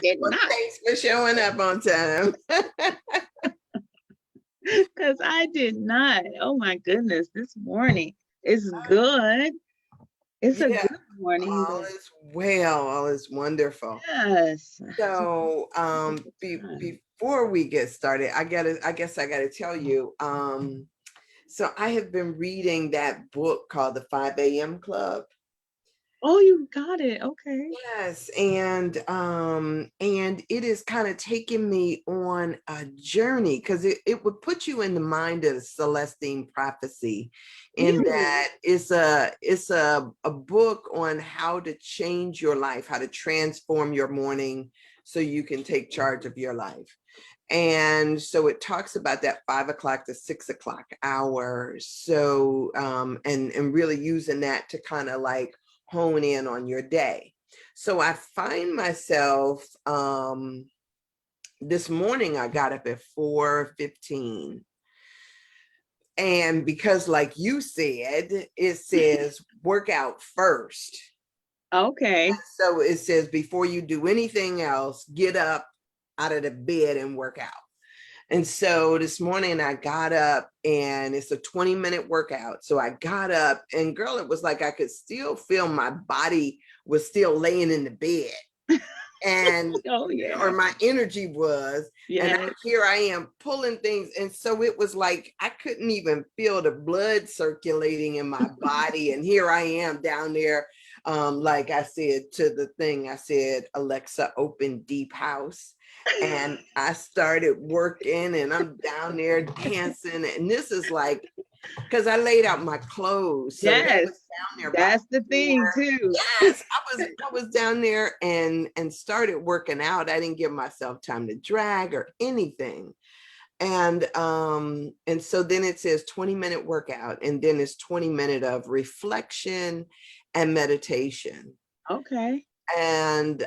did Well, not. thanks for showing up on time. Because I did not. Oh my goodness, this morning is good. It's a Yeah, good morning, all but is well, all is wonderful. yes. So, Wonderful time. before we get started, I guess I gotta tell you, so I have been reading that book called The 5 a.m. Club. Oh, you got it. Okay. Yes, and it is kind of taking me on a journey because it would put you in the mind of Celestine prophecy, in Mm. that it's a book on how to change your life, how to transform your morning so you can take charge of your life. And so it talks about that 5 o'clock to 6 o'clock hour. So and really using that to kind of like hone in on your day. So I find myself this morning I got up at 4:15. And because like you said, it says workout first. Okay. So it says before you do anything else, get up out of the bed and work out. And so this morning I got up and it's a 20-minute workout. So I got up and girl, it was like I could still feel my body was still laying in the bed. And Oh or yeah. my energy was, and Yes. here I am pulling things. And so it was like I couldn't even feel the blood circulating in my body. And here I am down there. Like I said to the thing, I said, Alexa, open Deep House. And I started working and I'm down there dancing. And this is like, because I laid out my clothes. So that was Yes. down there by That's the thing 4. too. Yes, I was down there and started working out. I didn't give myself time to drag or anything. And so then it says 20-minute workout, and then it's 20 minute of reflection and meditation. Okay. And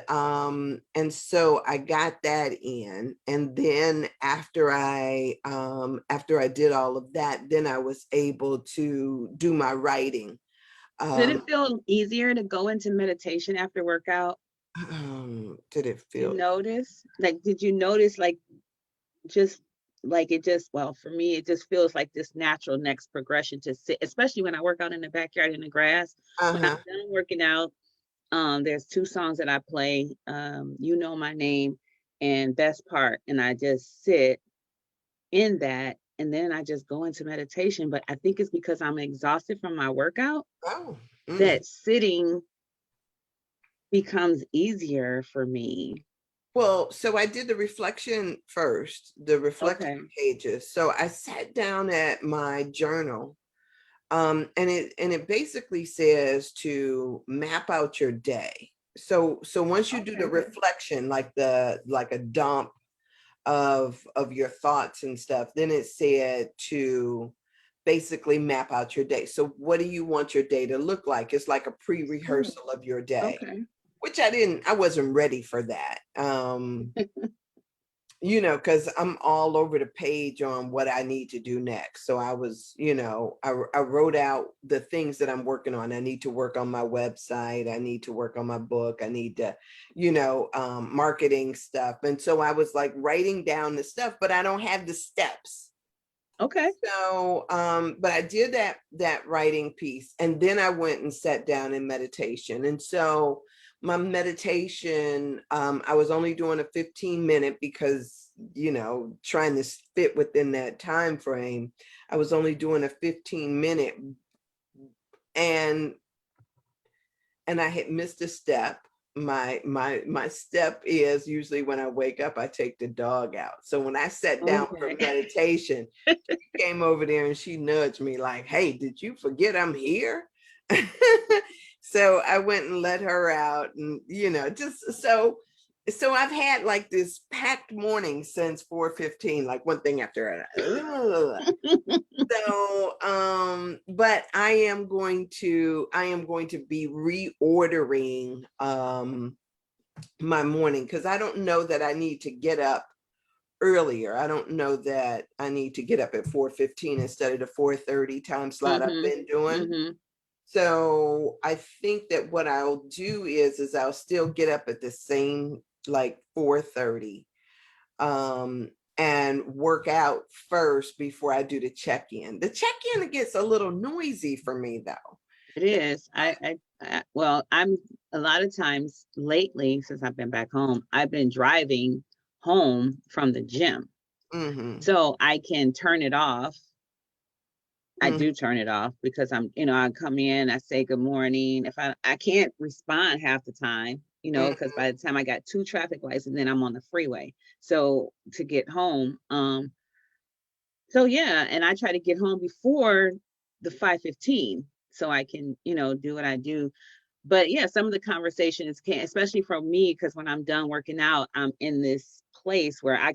so I got that in, and then after I did all of that, then I was able to do my writing. Did it um feel easier to go into meditation after workout? did it You feel notice? Like, did you notice just like it just well for me it just feels like this natural next progression to sit, especially when I work out in the backyard in the grass. When I'm uh-huh done working out, there's two songs that I play, You Know My Name and Best Part, and I just sit in that and then I just go into meditation. But I think it's because I'm exhausted from my workout oh mm. that sitting becomes easier for me. Well, so I did the reflection first, the reflection Okay. pages. So I sat down at my journal, and it basically says to map out your day. So once you do the Okay. reflection, like a dump of your thoughts and stuff, then it said to basically map out your day. So what do you want your day to look like? It's like a Oh, pre-rehearsal of your day, okay. which I wasn't ready for that. Because I'm all over the page on what I need to do next. So I was, I wrote out the things that I'm working on. I need to work on my website. I need to work on my book. I need to, marketing stuff. And so I was like writing down the stuff, but I don't have the steps. Okay. So, but I did that writing piece, and then I went and sat down in meditation. And so my meditation, I was only doing a 15-minute because, trying to fit within that time frame. I was only doing a 15-minute, and I had missed a step. My step is usually when I wake up, I take the dog out. So when I sat down for Okay. meditation, came over there and she nudged me like, hey, did you forget I'm here? So I went and let her out, and just so I've had like this packed morning since 4:15, like one thing after another. So but I am going to be reordering my morning, because I don't know that I need to get up earlier. I don't know that I need to get up at 4:15 instead of the 4:30 time slot I've Mhm. been doing. Mhm. So I think that what I'll do is I'll still get up at the same like 4:30, and work out first before I do the check-in. The check-in gets a little noisy for me though. It is. Well, I'm a lot of times lately, since I've been back home, I've been driving home from the gym. Mm-hmm. So I can turn it off. I Mm-hmm. do turn it off because I come in, I say good morning. If I can't respond half the time, because by the time I got 2 traffic lights and then I'm on the freeway. So to get home, so yeah, and I try to get home before the 5:15 so I can, do what I do. But yeah, some of the conversations can, especially for me, because when I'm done working out, I'm in this place where I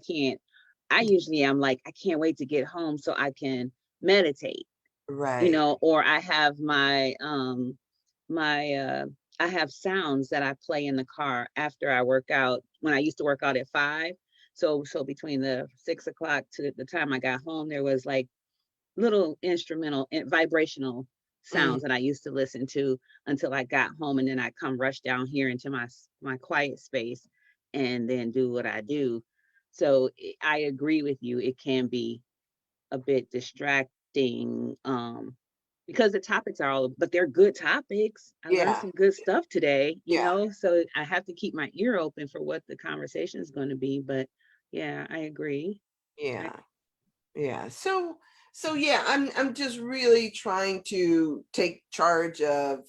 usually am like, I can't wait to get home so I can meditate, Right. or I have my I have sounds that I play in the car after I work out. When I used to work out at 5, so between the 6 o'clock to the time I got home, there was like little instrumental and vibrational Mm. sounds that I used to listen to until I got home, and then I come rush down here into my quiet space and then do what I do. So I agree with you. It can be a bit distracting, because the topics are but they're good topics. I learned Yeah. some good stuff today, Yeah. so I have to keep my ear open for what the conversation is going to be. But yeah, I agree. I, Yeah. Yeah. So yeah, I'm just really trying to take charge of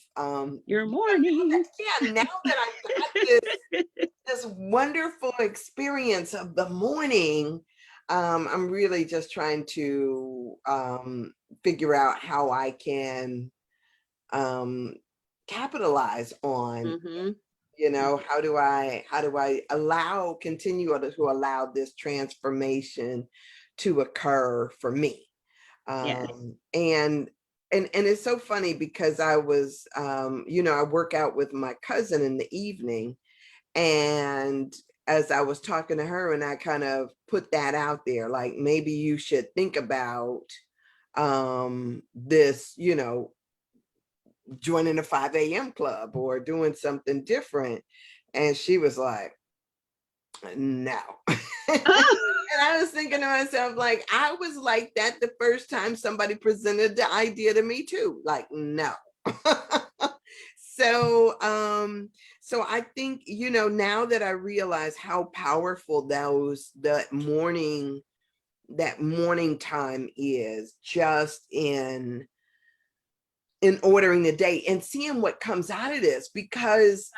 your morning. yeah, now that I got this wonderful experience of the morning, I'm really just trying to figure out how I can um capitalize on, Mm-hmm. how do I continue to allow this transformation to occur for me. Yes. And it's so funny because I work out with my cousin in the evening, and as I was talking to her and I kind of put that out there, like maybe you should think about this, joining a 5 a.m. club or doing something different. And she was like, no. And I was thinking to myself, like, I was like that the first time somebody presented the idea to me too. Like, no. So I think, now that I realize how powerful that morning time is, just in ordering the day and seeing what comes out of this, because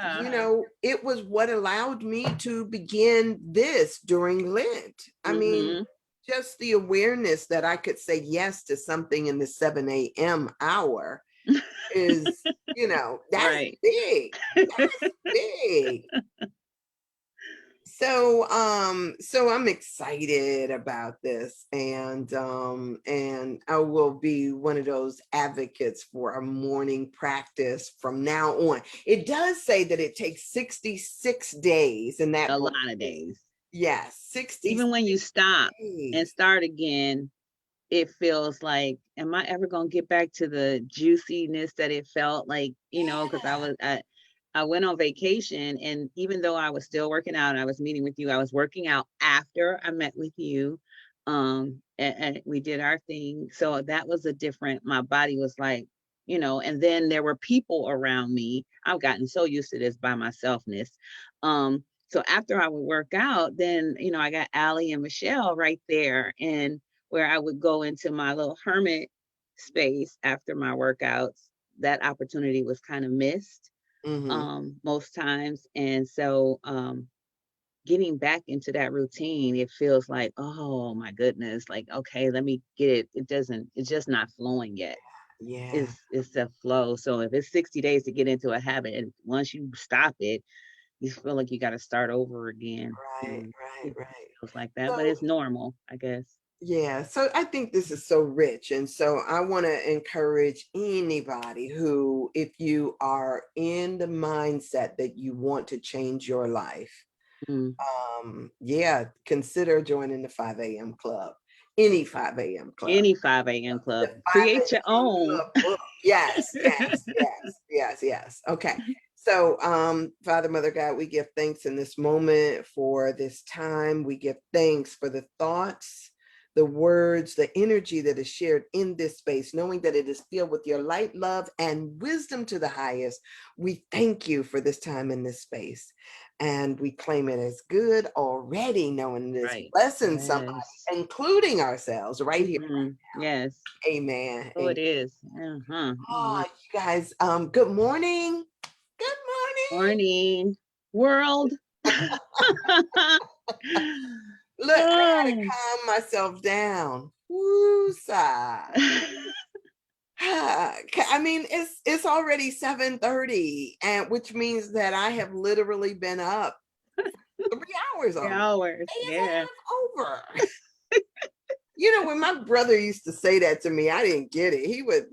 it was what allowed me to begin this during Lent. I mean, Mm-hmm. just the awareness that I could say yes to something in the 7 a.m. hour is, that's Right. big. That's big. So I'm excited about this, and I will be one of those advocates for a morning practice from now on. It does say that it takes 66 days, and that A book lot of is, days. yeah, 66 Even when you stop and days. start again, it feels like, am I ever gonna get back to the juiciness that it felt like, because Yeah. I went on vacation, and even though I was still working out, I was meeting with you, I was working out after I met with you. And we did our thing. So that was my body was like, and then there were people around me. I've gotten so used to this by myselfness. So after I would work out, then, I got Allie and Michelle right there. And where I would go into my little hermit space after my workouts, that opportunity was kind of missed, Mm-hmm. most times. And so getting back into that routine, it feels like, oh my goodness, like, okay, let me get it. It's just not flowing yet. Yeah. It's a flow. So if it's 60 days to get into a habit, and once you stop it, you feel like you got to start over again. Right, right, It right. feels like that, but So it's normal, I guess. yeah, so I think this is so rich. And so I want to encourage anybody who, if you are in the mindset that you want to change your life, Mm. yeah, consider joining the 5 a.m. club, any 5 a.m. club. Any 5 a.m. The club. 5 Create your a.m. own. club book. Yes, yes, yes, yes, yes. Okay. So, Father, Mother, God, we give thanks in this moment for this time. We give thanks for the thoughts, the words, the energy that is shared in this space, knowing that it is filled with your light, love, and wisdom to the highest. We thank you for this time in this space. And we claim it as good already, knowing it is Right. blessing somebody, Yes. including ourselves right here. Yes. Amen. Oh, Amen. it is. Uh-huh. Oh, Uh-huh. you guys, good morning. Good morning. Morning, world. Look, I gotta Oh. calm myself down. Woo, sigh. I mean, it's already 7:30, and which means that I have literally been up 3 hours 3 already. hours. Day is Yeah. half over. When my brother used to say that to me, I didn't get it. He would,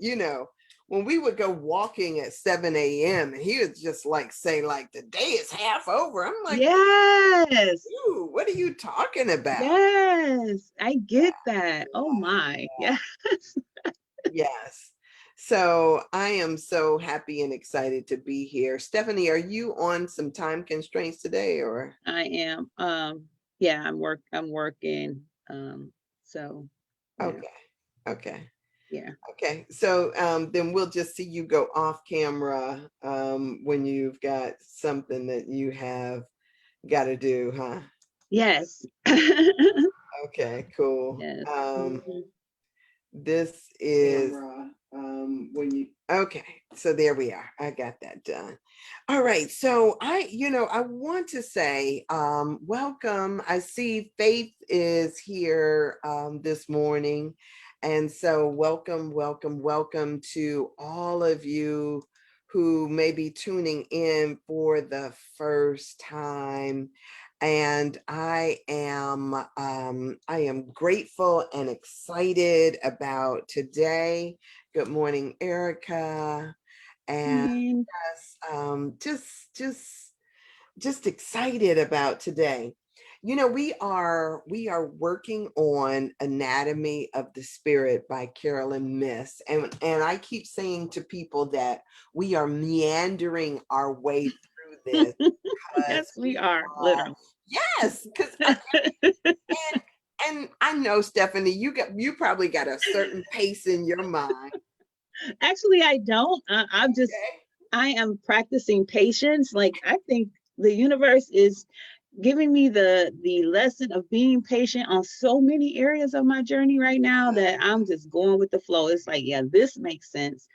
when we would go walking at 7 a.m. and he would just like say, like, the day is half over. I'm like, Yes. dude, what are you talking about? Yes. I get that. Oh my. Yes. Yes. So I am so happy and excited to be here. Stephanie, are you on some time constraints today or? I am. Yeah, I'm working. So yeah. Okay. Okay. Yeah. Okay. So then we'll just see you go off camera when you've got something that you have got to do, huh? Yes. Okay, cool. Yes. This is when you okay, so there we are. I got that done. All right. So I want to say welcome. I see Faith is here this morning. And so welcome, welcome, welcome to all of you who may be tuning in for the first time. And I am grateful and excited about today. Good morning, Erica. And Morning. yes, just excited about today. We are working on Anatomy of the Spirit by Carolyn Miss. And I keep saying to people that we are meandering our way through this. Yes, we are, Uh, literally. yes, because and I know, Stephanie, you probably got a certain pace in your mind. Actually, I don't. Okay. I am practicing patience. Like I think the universe is giving me the lesson of being patient on so many areas of my journey right now that I'm just going with the flow. It's like, yeah, this makes sense.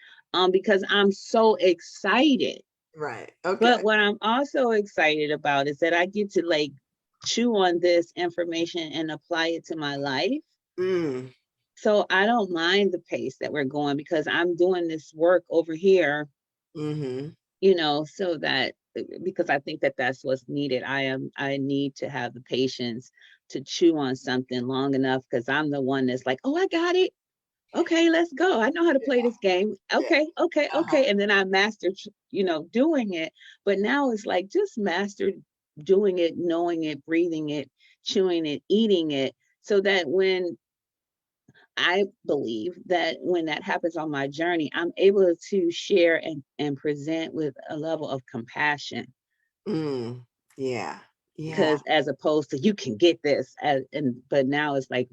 Because I'm so excited. Right. Okay. But what I'm also excited about is that I get to like chew on this information and apply it to my life. Mm. So I don't mind the pace that we're going because I'm doing this work over here, Mm-hmm. so that because I think that that's what's needed. I need to have the patience to chew on something long enough because I'm the one that's like, oh, I got it. Okay, let's go. I know how to play this game. Yeah. Okay, okay, Uh-huh. okay. And then I mastered, doing it. But now it's like just mastered doing it, knowing it, breathing it, chewing it, eating it, so that when I believe that when that happens on my journey, I'm able to share and present with a level of compassion. Mm. Yeah. Yeah. Because as opposed to you can get this, but now it's like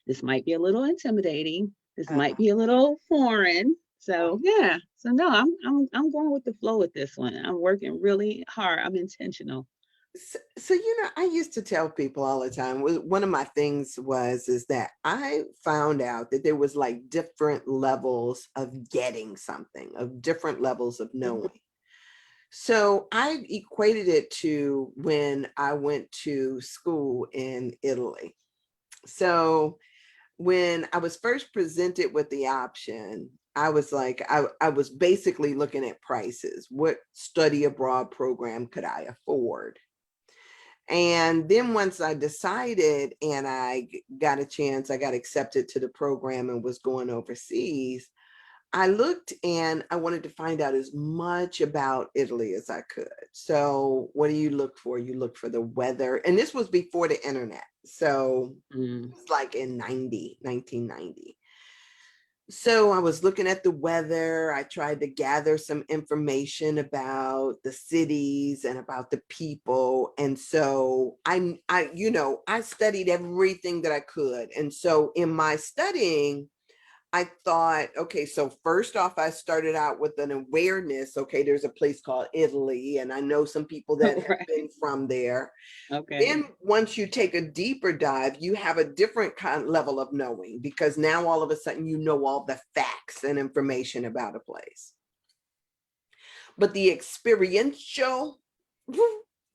this might be a little intimidating. This Uh, might be a little foreign. So yeah. So no, I'm going with the flow with this one. I'm working really hard. I'm intentional. so I used to tell people all the time, one of my things is that I found out that there was like different levels of getting something, of different levels of Mhm. knowing. So I equated it to when I went to school in Italy. So when I was first presented with the option, I was like, I was basically looking at prices. What study abroad program could I afford? And then once I decided and I got a chance, I got accepted to the program and was going overseas. I looked and I wanted to find out as much about Italy as I could. So, what do you look for? You look for the weather. And this was before the internet. So, Mm. it's like in 1990. So I was looking at the weather. I tried to gather some information about the cities and about the people. And so I studied everything that I could. And so in my studying, I thought, okay, so first off, I started out with an awareness. Okay, there's a place called Italy, and I know some people that have Right. been from there. Okay. Then once you take a deeper dive, you have a different kind of level of knowing, because now all of a sudden you know all the facts and information about a place. But the experiential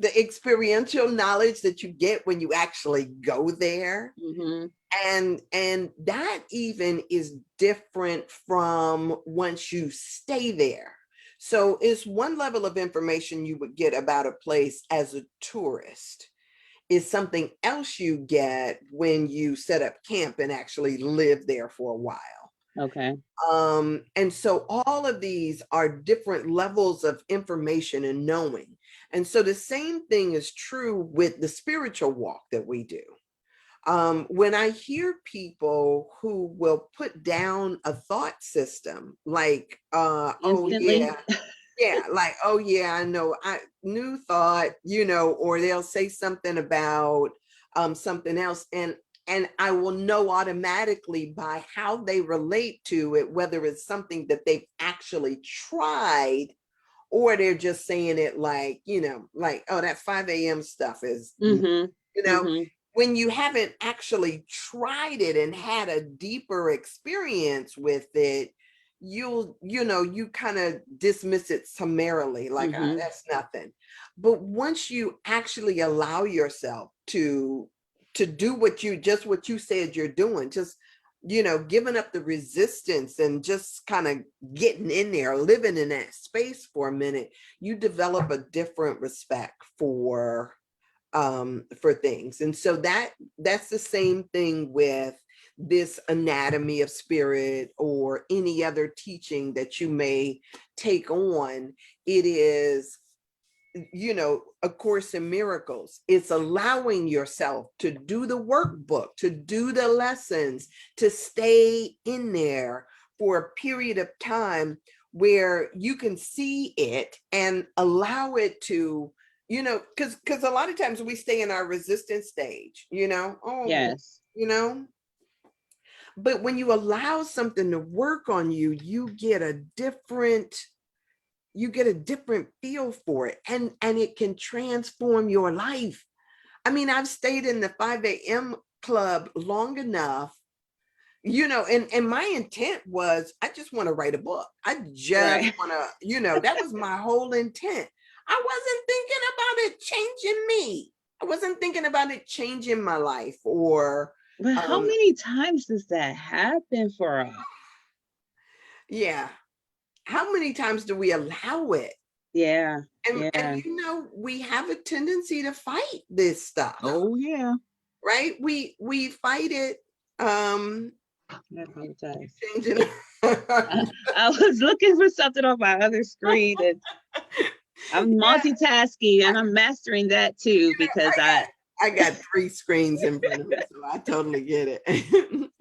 knowledge that you get when you actually go there, Mm-hmm. and that even is different from once you stay there. So it's one level of information you would get about a place as a tourist, is something else you get when you set up camp and actually live there for a while. Okay. And so all of these are different levels of information and knowing. And so the same thing is true with the spiritual walk that we do. When I hear people who will put down a thought system like, oh Instantly. yeah, yeah, like, oh yeah, I know, I new thought, or they'll say something about something else, and I will know automatically by how they relate to it, whether it's something that they've actually tried, or they're just saying it like, like, oh, that 5 a.m. stuff is, Mm-hmm. you know, Mm-hmm. when you haven't actually tried it and had a deeper experience with it, you kind of dismiss it summarily, like, ah, Mm-hmm. that's nothing. But once you actually allow yourself to do what you said you're doing, just giving up the resistance and just kind of getting in there, living in that space for a minute, you develop a different respect for things. And so that's the same thing with this anatomy of spirit or any other teaching that you may take on. It is, A Course in Miracles. It's allowing yourself to do the workbook, to do the lessons, to stay in there for a period of time where you can see it and allow it to, because a lot of times we stay in our resistance stage, oh, Yes. you know, but when you allow something to work on you, you get a different feel for it, and it can transform your life. I mean, I've stayed in the 5 a.m. club long enough, and my intent was, I just want to write a book. I just Right. want to, that was my whole intent. I wasn't thinking about it changing me. I wasn't thinking about it changing my life, or But how um many times does that happen for us? yeah, how many times do we allow it? Yeah. And Yeah. we have a tendency to fight this stuff, Oh yeah. right? We fight it. Um, I apologize. changing. I was looking for something on my other screen, and I'm Yeah, multitasking and I'm mastering that too because I got I got three screens in front of me, so I totally get it.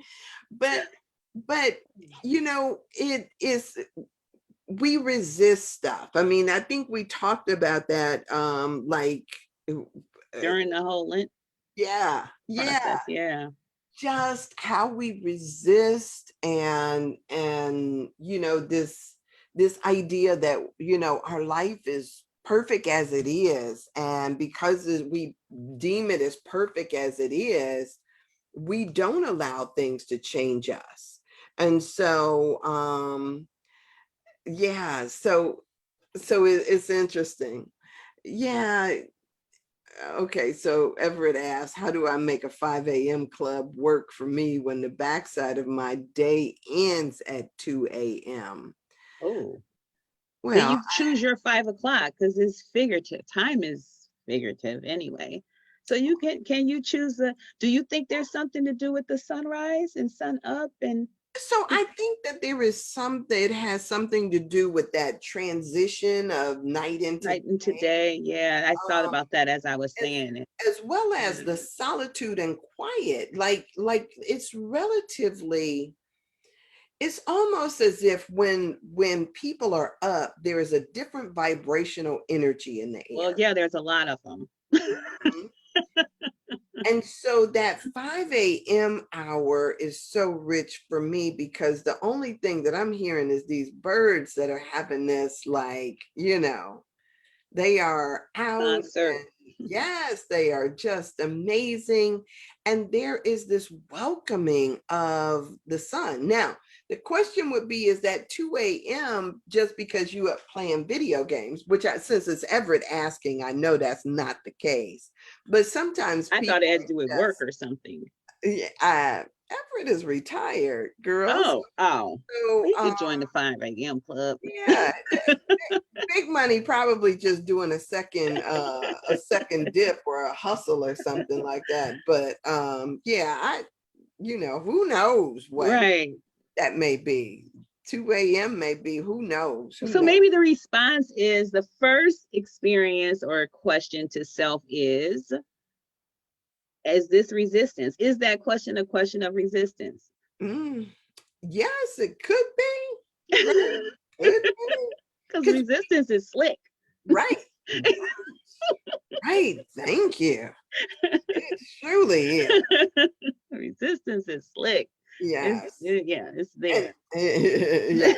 but but it is, we resist stuff. I mean, I think we talked about that. Like, uh, during the whole Lent yeah, yeah, process. Yeah. just how we resist, and this idea that our life is perfect as it is, and because we deem it as perfect as it is, we don't allow things to change us. And so yeah, it's interesting. Yeah. Okay, so Everett asked, how do I make a 5 a.m. club work for me when the backside of my day ends at 2 a.m.? Oh. But Well, you choose your 5 o'clock because it's figurative. Time is figurative anyway. So can you choose do you think there's something to do with the sunrise and sun up and so I think that it has something to do with that transition of night into night and day, today? Yeah, I thought um, about that as I was as, saying it. as well as Yeah. the solitude and quiet. Like it's relatively, it's almost as if when people are up, there is a different vibrational energy in the Well, air. yeah, there's a lot of them. Mhm. And so that 5 a.m. hour is so rich for me because the only thing that I'm hearing is these birds that are having this, like, they are out. Concert. And yes, they are just amazing. And there is this welcoming of the sun. Now, the question would be, is that 2 a.m. just because you are playing video games, which since it's Everett asking, I know that's not the case. But sometimes I thought it people had to do with work just, or something. Everett is retired, girls. Oh. So, Well, he could join the 5 a.m. club. yeah, Big Money probably just doing a second dip or a hustle or something like that. But yeah, who knows what Right. that may be. 2 a.m. may be, who knows? Who So knows? maybe the response is the first experience or question to self is this resistance? Is that question a question of resistance? Mm, yes, it could be. Right. Could be. Because 'Cause resistance is slick. right. Right. Thank you. It truly is. Resistance is slick. Yes. Yeah, it's And there. yeah.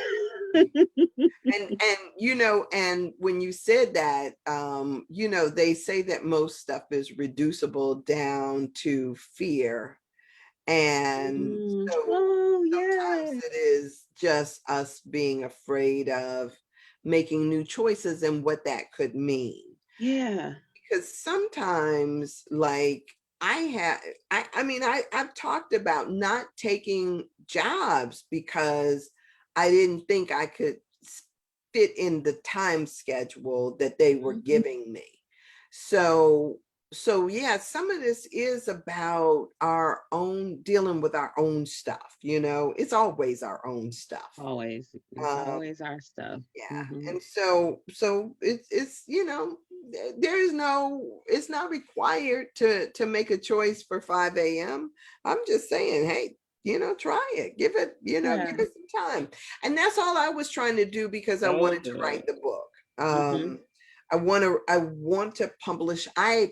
And when you said that, they say that most stuff is reducible down to fear. And so Oh, sometimes yeah. it is just us being afraid of making new choices and what that could mean. Yeah. Because sometimes, like, I've talked about not taking jobs because I didn't think I could fit in the time schedule that they were giving me. So yeah, some of this is about our own dealing with our own stuff. It's always our own stuff. Always. It's Um, always our stuff. yeah. Hmm. And so it's there is no, it's not required to make a choice for 5 a.m. I'm just saying, hey, try it, give it, Yeah. give it some time. And that's all I was trying to do because I So wanted to good. write the book. Hmm. I want to publish. I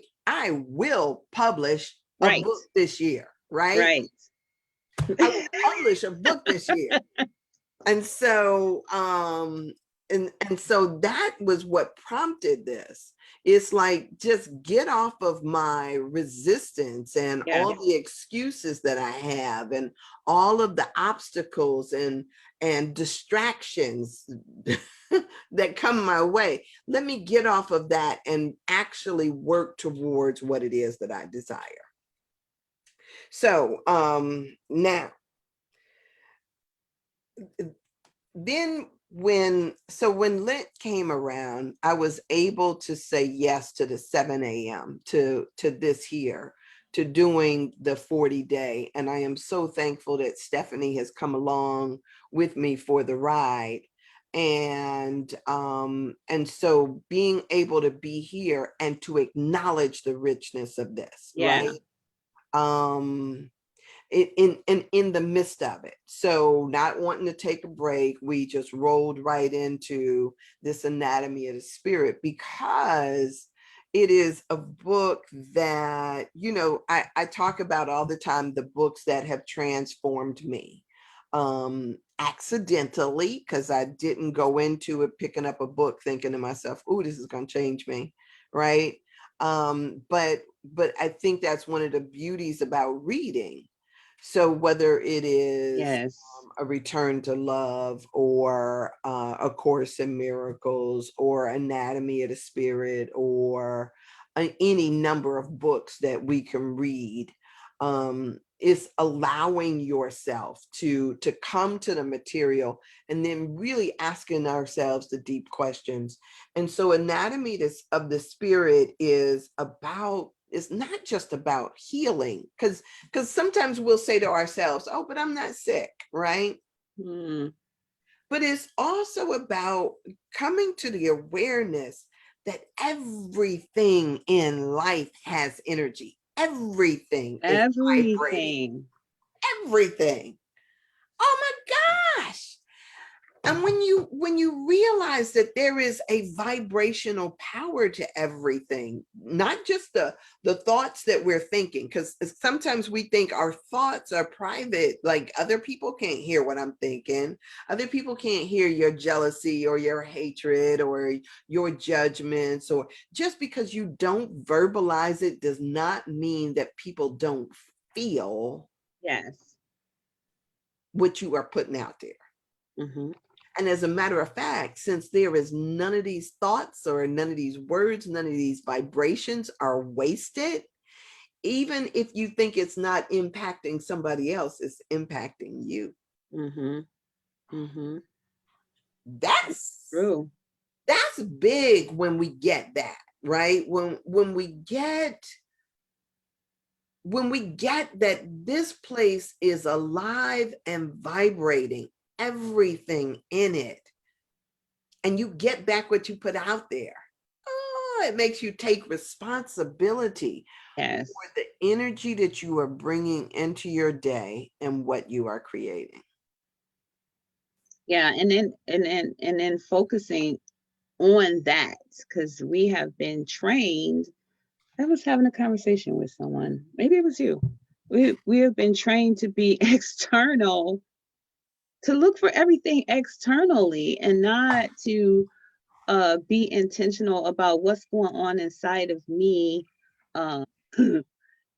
will publish a Right. book this year, right? Right. I will publish a book this year. And so so that was what prompted this. It's like, just get off of my resistance and Yeah. all the excuses that I have and all of the obstacles and distractions that come my way. Let me get off of that and actually work towards what it is that I desire. So now, then when Lent came around, I was able to say yes to the 7 a.m. to this here, to doing the 40-day. And I am so thankful that Stephanie has come along with me for the ride. And so being able to be here and to acknowledge the richness of this, Yeah. right? Um in the midst of it. So not wanting to take a break, we just rolled right into this Anatomy of the Spirit, because it is a book that, I talk about all the time, the books that have transformed me. Accidentally, because I didn't go into it picking up a book thinking to myself, oh, this is going to change me, right? But I think that's one of the beauties about reading. So whether it is Yes. A Return to Love, or A Course in Miracles, or Anatomy of the Spirit, or any number of books that we can read, is allowing yourself to come to the material and then really asking ourselves the deep questions. And so Anatomy of the Spirit is about, it's not just about healing, because sometimes we'll say to ourselves, oh, but I'm not sick, right? Mm. But it's also about coming to the awareness that everything in life has energy. Everything is vibrating. Everything. Everything. Oh my And when you realize that there is a vibrational power to everything, not just the thoughts that we're thinking, because sometimes we think our thoughts are private, like other people can't hear what I'm thinking. Other people can't hear your jealousy or your hatred or your judgments, or just because you don't verbalize it does not mean that people don't feel Yes. what you are putting out there. Mm-hmm. And as a matter of fact, since there is none of these thoughts or none of these words, none of these vibrations are wasted, even if you think it's not impacting somebody else, it's impacting you. Mm-hmm. Mm-hmm. That's True. big when we get that, right? When we get that this place is alive and vibrating, everything in it, and you get back what you put out there. Oh, it makes you take responsibility Yes. for the energy that you are bringing into your day and what you are creating. Yeah, and then focusing on that, because we have been trained. I was having a conversation with someone. Maybe it was you. We have been trained to be external, to look for everything externally, and not to be intentional about what's going on inside of me, uh,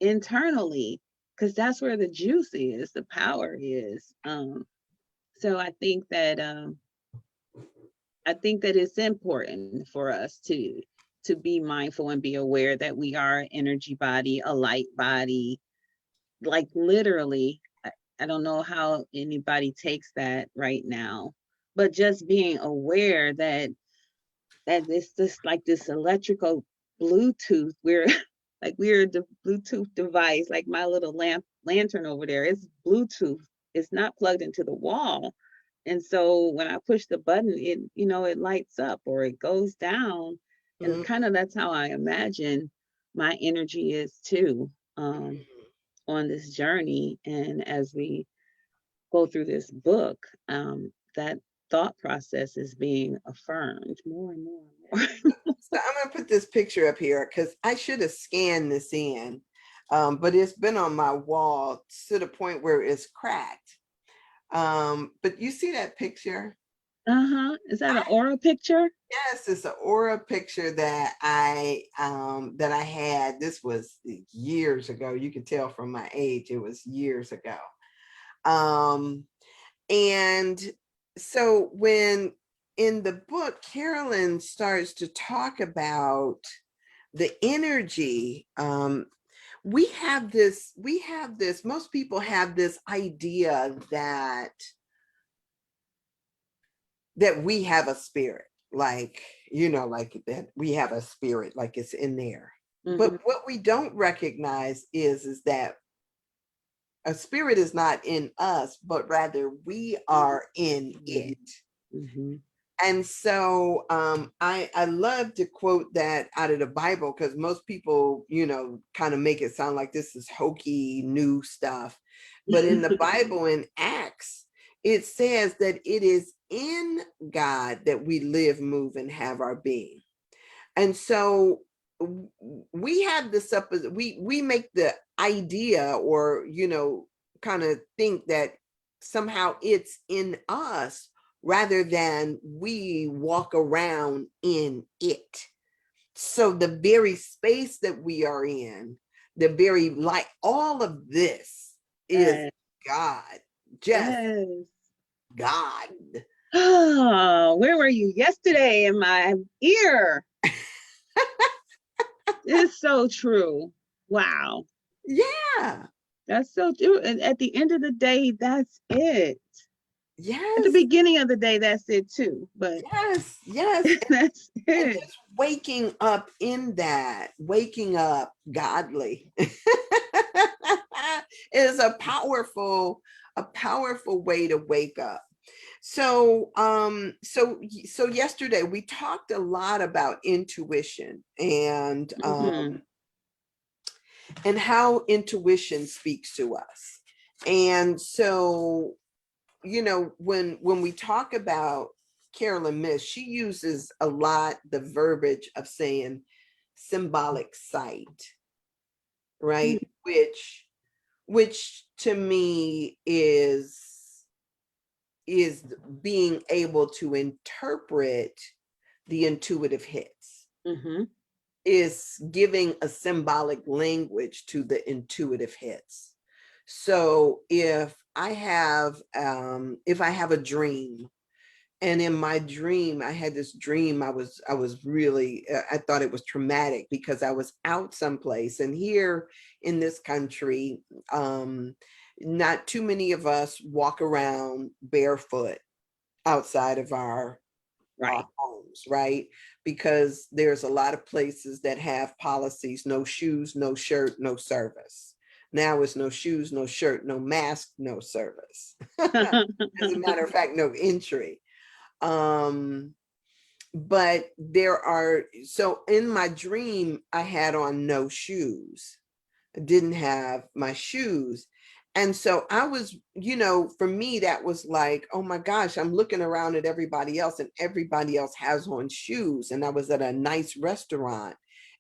internally, because that's where the juice is, the power is. So I think that it's important for us to be mindful and be aware that we are an energy body, a light body, like literally. I don't know how anybody takes that right now, but just being aware that it's just like this electrical Bluetooth. We're like we're the Bluetooth device, like my little lantern over there. It's Bluetooth. It's not plugged into the wall. And so when I push the button, it lights up or it goes down. And Mhm. kind of that's how I imagine my energy is too, on this journey. And as we go through this book, that thought process is being affirmed more and more and more. So I'm going to put this picture up here because I should have scanned this in, but it's been on my wall to the point where it's cracked. But you see that picture? Uh-huh. Is that an aura picture? Yes, it's an aura picture that I had. This was years ago. You can tell from my age, it was years ago. Um, and so when in the book, Carolyn starts to talk about the energy, we have this, most people have this idea that we have a spirit, like, like that we have a spirit, like it's in there. Mm-hmm. But what we don't recognize is that a spirit is not in us, but rather we are in it. Mm-hmm. And so I love to quote that out of the Bible, because most people, kind of make it sound like this is hokey new stuff. But in the Bible, in Acts, it says that it is in God that we live, move, and have our being. And so we have this up, we make the idea, or kind of think that somehow it's in us rather than we walk around in it. So the very space that we are in, the very light, all of this is Yes. God, just Yes. God. Oh, where were you yesterday in my ear? It's so true. Wow. Yeah. That's so true. And at the end of the day, that's it. At the Yes. beginning of the day, that's it too. But Yes. Yes. that's And it. just waking up in that, waking up godly is a powerful way to wake up. So so yesterday we talked a lot about intuition Mm-hmm. and how intuition speaks to us. And so when we talk about Carolyn Myss, she uses a lot the verbiage of saying symbolic sight, Mm. right? Which to me is being able to interpret the intuitive hits, Mm-hmm. is giving a symbolic language to the intuitive hits. So if I have a dream, and in my dream, I had this dream, I was really, I thought it was traumatic because I was out someplace, and here in this country, not too many of us walk around barefoot outside of our Right. homes, right? Because there's a lot of places that have policies: no shoes, no shirt, no service. Now it's no shoes, no shirt, no mask, no service. As a matter of fact, no entry. Um, but so in my dream, I had on no shoes. I didn't have my shoes. And so I was, for me, that was like, oh my gosh, I'm looking around at everybody else, and everybody else has on shoes. And I was at a nice restaurant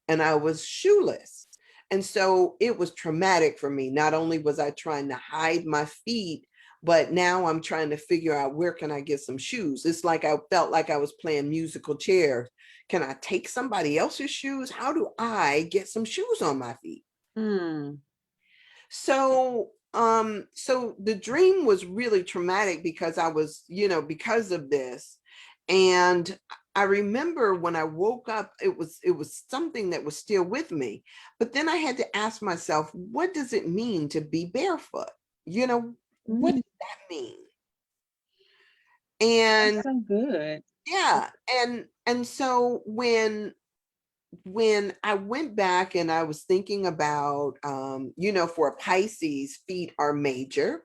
and I was shoeless. And so it was traumatic for me. Not only was I trying to hide my feet, but now I'm trying to figure out, where can I get some shoes? It's like I felt like I was playing musical chairs. Can I take somebody else's shoes? How do I get some shoes on my feet? Mm. So the dream was really traumatic because I was, because of this. And I remember when I woke up, it was something that was still with me. But then I had to ask myself, what does it mean to be barefoot? What Mm. does that mean? That's And so good. yeah, and so when I went back and I was thinking about, for a Pisces, feet are major,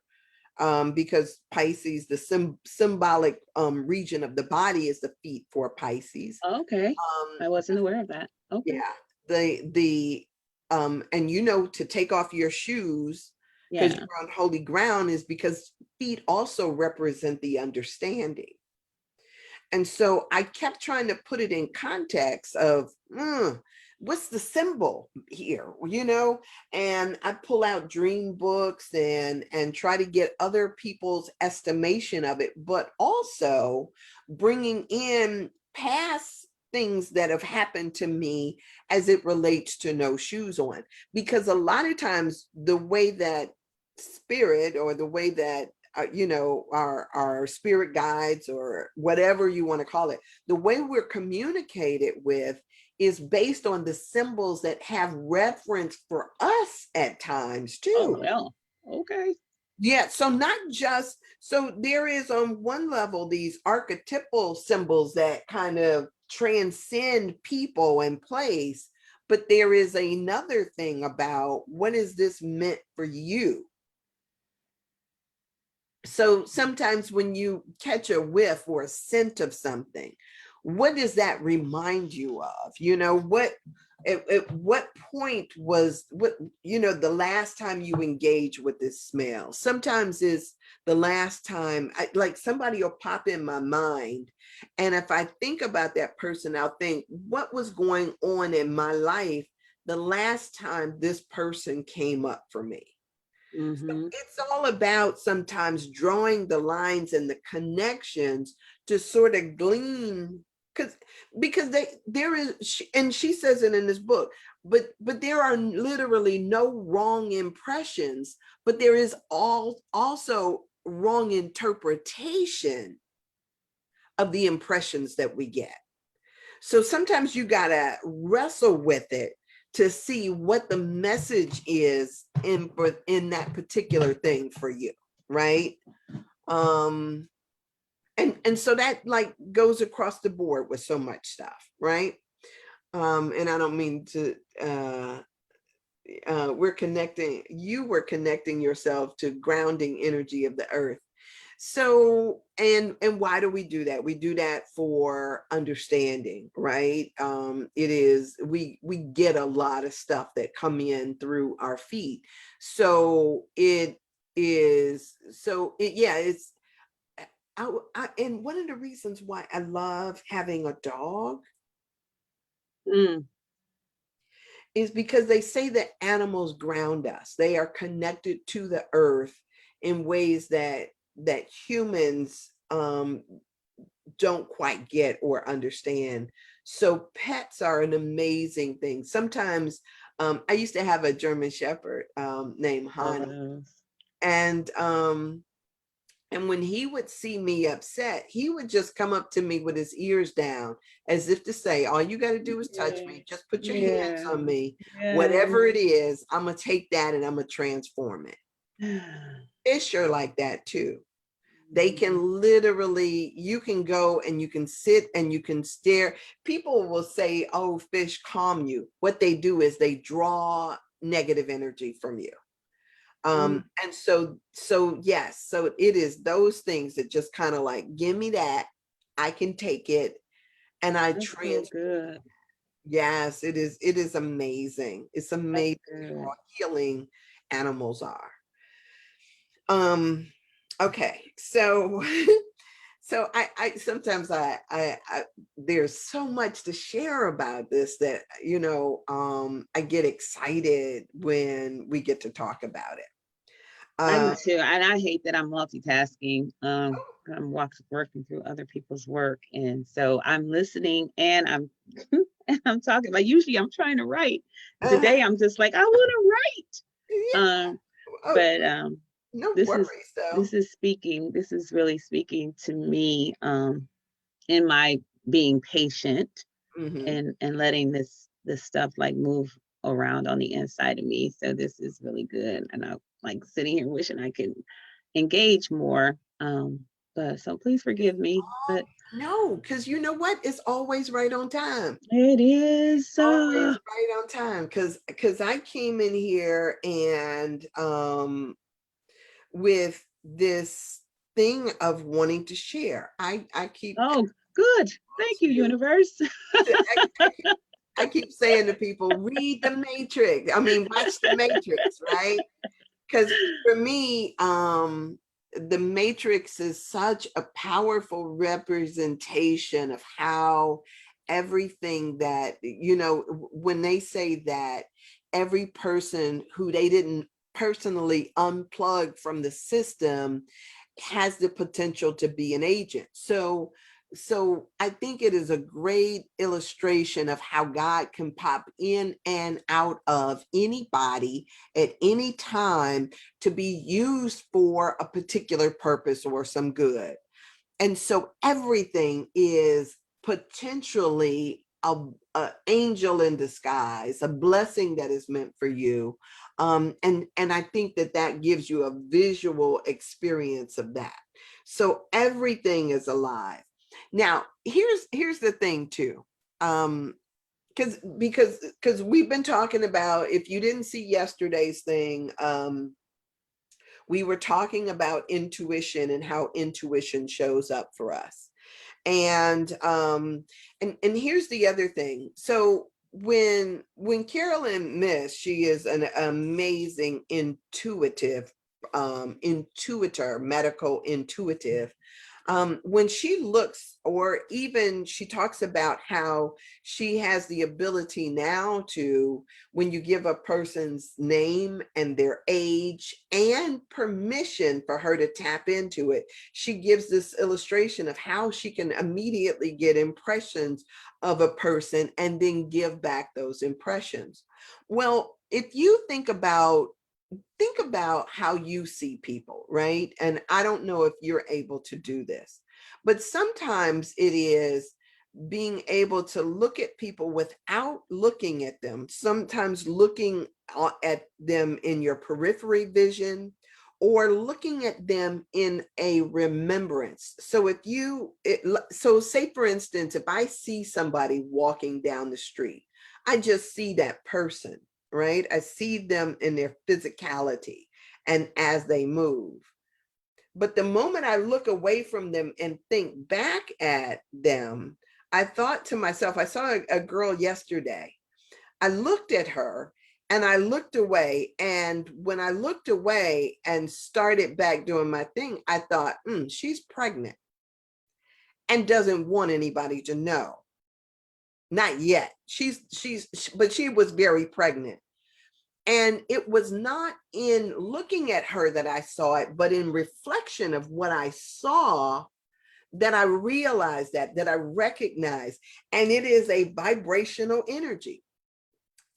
because Pisces, the symbolic region of the body is the feet for Pisces. Okay. Um, I wasn't aware of that. Okay. yeah, and to take off your shoes because Yeah. you're on holy ground is because feet also represent the understanding. And so I kept trying to put it in context of, what's the symbol here, and I pull out dream books and try to get other people's estimation of it, but also bringing in past things that have happened to me as it relates to no shoes on. Because a lot of times the way that spirit, or the way that our spirit guides, or whatever you want to call it, the way we're communicated with is based on the symbols that have reference for us at times Oh too. well. Okay. Yeah, so not just, so there is on one level these archetypal symbols that kind of transcend people and place, but there is another thing about, what is this meant for you? So sometimes when you catch a whiff or a scent of something, what does that remind you of? At what point was the last time you engaged with this smell? Sometimes it's the last time, like somebody will pop in my mind. And if I think about that person, I'll think, what was going on in my life the last time this person came up for me? So Mm-hmm. it's all about sometimes drawing the lines and the connections to sort of glean, because there is, and she says it in this book, but there are literally no wrong impressions, but there is also wrong interpretation of the impressions that we get. So sometimes you gotta wrestle with it to see what the message is in that particular thing for you, right? Um, and so that like goes across the board with so much stuff, right? And I don't mean to you were connecting yourself to grounding energy of the earth. So, and why do we do that? We do that for understanding, right? It is, we get a lot of stuff that come in through our feet. So it is, so it, yeah, and one of the reasons why I love having a dog Mm. is because they say that animals ground us. They are connected to the earth in ways that humans don't quite get or understand. So pets are an amazing thing. Sometimes I used to have a German Shepherd named Love Hani, those. and when he would see me upset, he would just come up to me with his ears down, as if to say, all you got to do is touch Yeah. me. Just put your hands Yeah. on me. Yeah. Whatever it is, I'm going to take that and I'm going to transform it. Fish are like that too. They can literally, you can go and you can sit and you can stare. People will say, oh, fish calm you. What they do is they draw negative energy from you. And so yes, so it is those things that just kind of like, give me that, I can take it, and I That's so trans. good. Yes, it is amazing. It's That's amazing good. how healing animals are. Okay, so so I sometimes I there's so much to share about this that I get excited when we get to talk about it. I do uh too. And I hate that I'm multitasking. I'm working through other people's work. And so I'm listening and I'm and I'm talking. Like usually I'm trying to write. And uh, today I'm just like, I want to yeah, write. oh, But no this is worries though. this is speaking, this is really speaking to me in my being patient Hmm. and letting this stuff like move around on the inside of me. So this is really good. And I'm like sitting here wishing I could engage more. But so please forgive me. But No, because you know what? It's always right on time. it is Always right on time. Because I came in here and with this thing of wanting to share. I keep oh good. Thank you, you. universe. I keep saying to people, read the Matrix. I mean, watch the Matrix, right? Because for me, the Matrix is such a powerful representation of how everything that, when they say that every person who they didn't personally unplug from the system has the potential to be an agent. So I think it is a great illustration of how God can pop in and out of anybody at any time to be used for a particular purpose or some good. And so everything is potentially a angel in disguise, a blessing that is meant for you. And I think that gives you a visual experience of that. So everything is alive. Now, here's the thing too. Because we've been talking about, if you didn't see yesterday's thing, we were talking about intuition and how intuition shows up for us. And here's the other thing. So when Carolyn Miss, she is an amazing intuitive intuitor, medical intuitive. When she looks, or even she talks about how she has the ability now to, when you give a person's name and their age and permission for her to tap into it, she gives this illustration of how she can immediately get impressions of a person and then give back those impressions. Well, if you think about how you see people, right? And I don't know if you're able to do this, but sometimes it is being able to look at people without looking at them, sometimes looking at them in your periphery vision or looking at them in a remembrance. So so say for instance, if I see somebody walking down the street, I just see that person, right? I see them in their physicality and as they move. But the moment I look away from them and think back at them, I thought to myself, I saw a girl yesterday. I looked at her and I looked away. And when I looked away and started back doing my thing, I thought, she's pregnant. and doesn't want anybody to know. Not yet. But she was very pregnant. And it was not in looking at her that I saw it, but in reflection of what I saw, that I realized that I recognized. And it is a vibrational energy.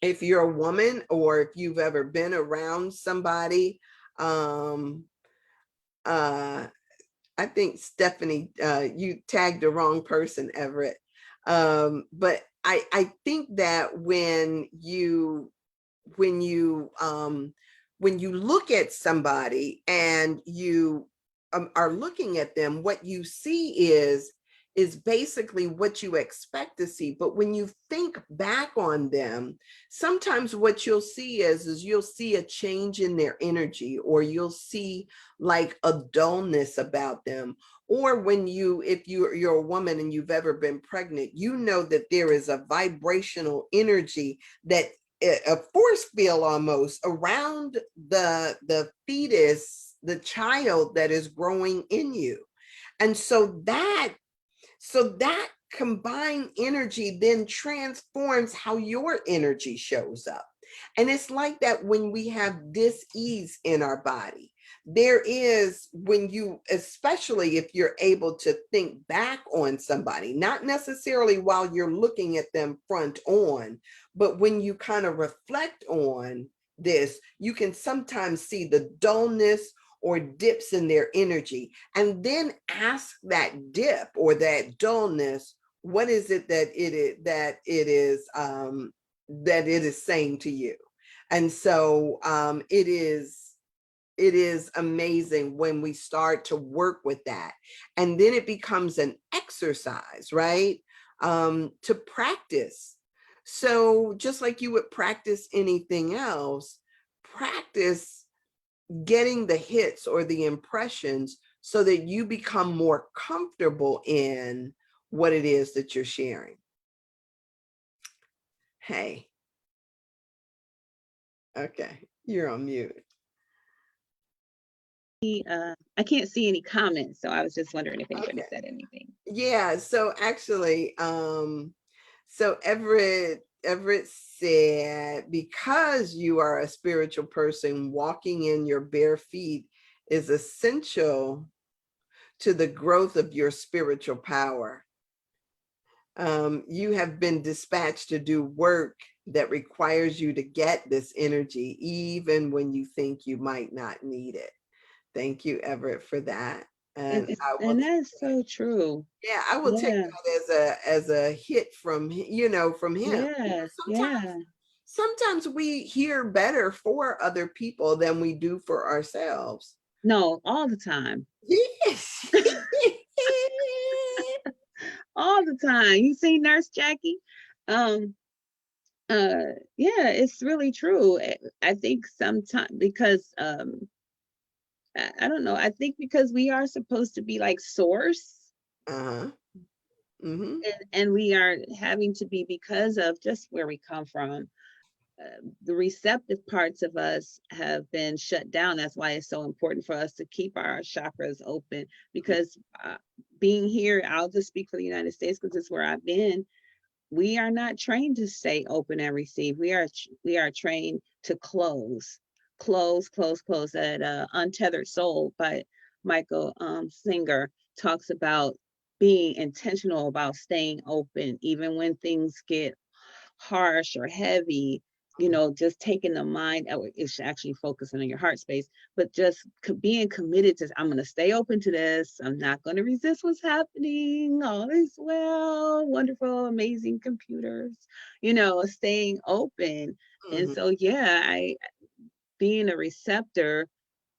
If you're a woman, or if you've ever been around somebody, I think Stephanie, you tagged the wrong person, Everett. But I think that when you look at somebody and you are looking at them, what you see is basically what you expect to see. But when you think back on them, sometimes what you'll see is you'll see a change in their energy, or you'll see like a dullness about them. Or if you're a woman and you've ever been pregnant, you know that there is a vibrational energy, that a force field almost around the fetus, the child that is growing in you. And so that combined energy then transforms how your energy shows up. And it's like that when we have dis-ease in our body. There is, when you, especially if you're able to think back on somebody, not necessarily while you're looking at them front on, but when you kind of reflect on this, you can sometimes see the dullness or dips in their energy, and then ask that dip or that dullness, what is it that it is saying to you? And so it is amazing when we start to work with that, and then it becomes an exercise, right? To practice. So just like you would practice anything else, practice getting the hits or the impressions so that you become more comfortable in what it is that you're sharing. Hey. Okay, you're on mute. I can't see any comments, so I was just wondering if anybody said anything. Yeah, so actually, so Everett said, because you are a spiritual person, walking in your bare feet is essential to the growth of your spiritual power. You have been dispatched to do work that requires you to get this energy, even when you think you might not need it. Thank you, Everett, for that. And that's so true. Yeah, I will take that as a hit from him. Sometimes we hear better for other people than we do for ourselves. No, all the time. Yes. All the time. You see, Nurse Jackie? Yeah, it's really true. I think sometimes because I don't know, I think because we are supposed to be like source. Mm-hmm. And we are having to be, because of just where we come from. The receptive parts of us have been shut down. That's why it's so important for us to keep our chakras open, because being here, I'll just speak for the United States because it's where I've been. We are not trained to stay open and receive. We are trained to close. That Untethered Soul by Michael Singer talks about being intentional about staying open, even when things get harsh or heavy. Just taking the mind, it's actually focusing on your heart space, but just being committed to, I'm going to stay open to this. I'm not going to resist what's happening. All is well, wonderful, amazing computers, staying open. Mm-hmm. And so, being a receptor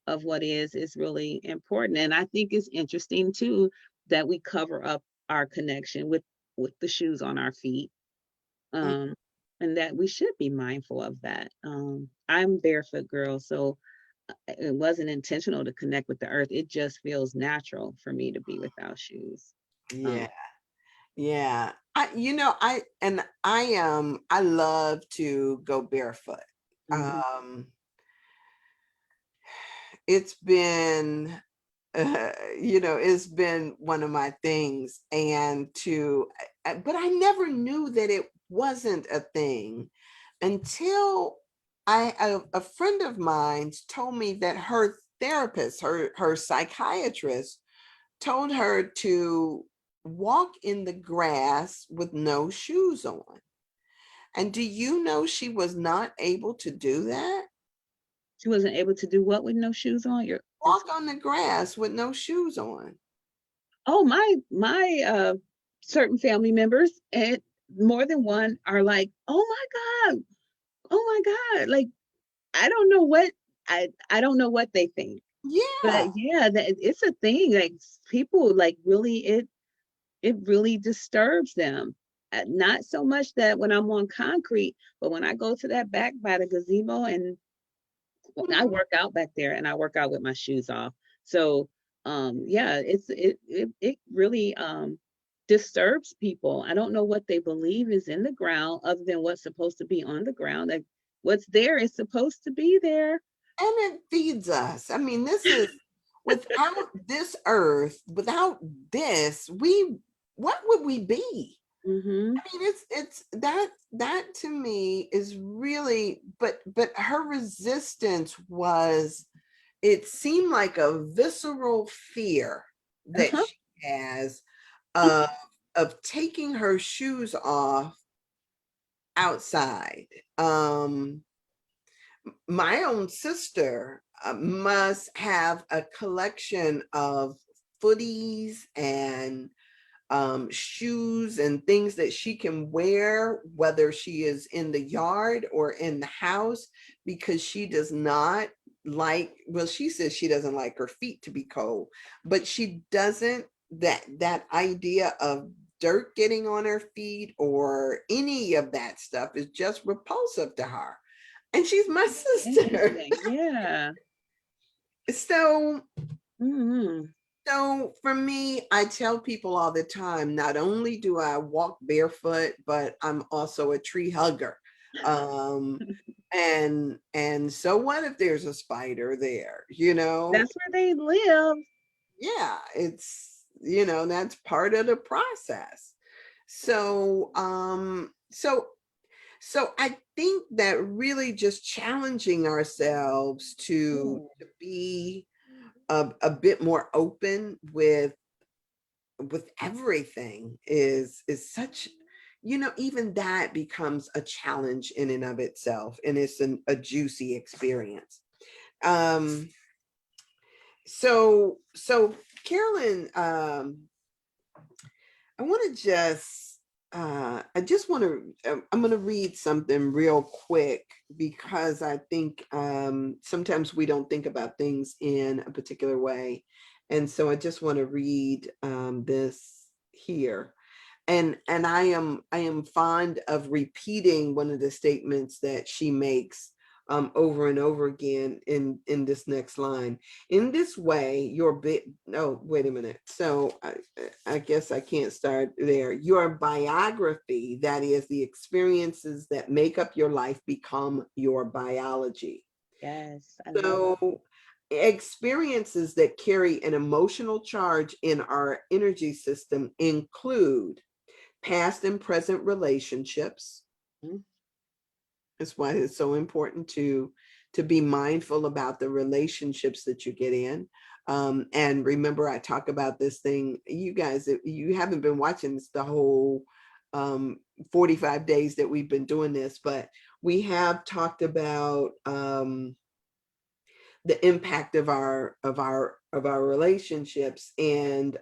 of what is really important. And I think it's interesting too, that we cover up our connection with the shoes on our feet. And that we should be mindful of that. I'm barefoot girl, so it wasn't intentional to connect with the earth. It just feels natural for me to be without shoes. Yeah. I love to go barefoot. Mm-hmm. It's been it's been one of my things. But I never knew that it wasn't a thing until a friend of mine told me that her therapist, her psychiatrist, told her to walk in the grass with no shoes on. And do you know she was not able to do that? She wasn't able to do what with no shoes on? Walk on the grass with no shoes on. Oh, my certain family members, and more than one, are like, "Oh my God. Oh my God." Like, I don't know what I don't know what they think. But Yeah. yeah, that it's a thing. Like, people like really it really disturbs them. Not so much that when I'm on concrete, but when I go to that back by the gazebo, and I Mhm. work out back there, and I work out with my shoes off. So yeah, it really disturbs people. I don't know what they believe is in the ground other than what's supposed to be on the ground. Like, what's there is supposed to be there. And it feeds us. I mean, this is without this earth, without this, what would we be? Hmm. I mean, it's that to me is really, but her resistance was, it seemed like a visceral fear that Uh-huh. she has of taking her shoes off outside. My own sister must have a collection of footies and shoes and things that she can wear, whether she is in the yard or in the house, because she does not like, well, she says she doesn't like her feet to be cold, but she doesn't, that idea of dirt getting on her feet or any of that stuff is just repulsive to her. And she's my sister. Interesting. Yeah. So Hmm. So for me, I tell people all the time, not only do I walk barefoot, but I'm also a tree hugger. Um, and so what if there's a spider there, you know? That's where they live. Yeah, it's, that's part of the process. So so I think that really just challenging ourselves Mm. to be a bit more open with everything is such, even that becomes a challenge in and of itself, and it's a juicy experience. um so Carolyn, I want to just I just want to I'm going to read something real quick, because I think sometimes we don't think about things in a particular way, and so I just want to read this here. And I am fond of repeating one of the statements that she makes over and over again in this next line. In this way, your bit. Oh, wait a minute. So I guess I can't start there. Your biography, that is, the experiences that make up your life, become your biology. Yes, I love it. So experiences that carry an emotional charge in our energy system include past and present relationships. Mhm. That's why it's so important to be mindful about the relationships that you get in. And remember, I talk about this thing, you guys, if you haven't been watching this the whole 45 days that we've been doing this, but we have talked about the impact of our relationships, and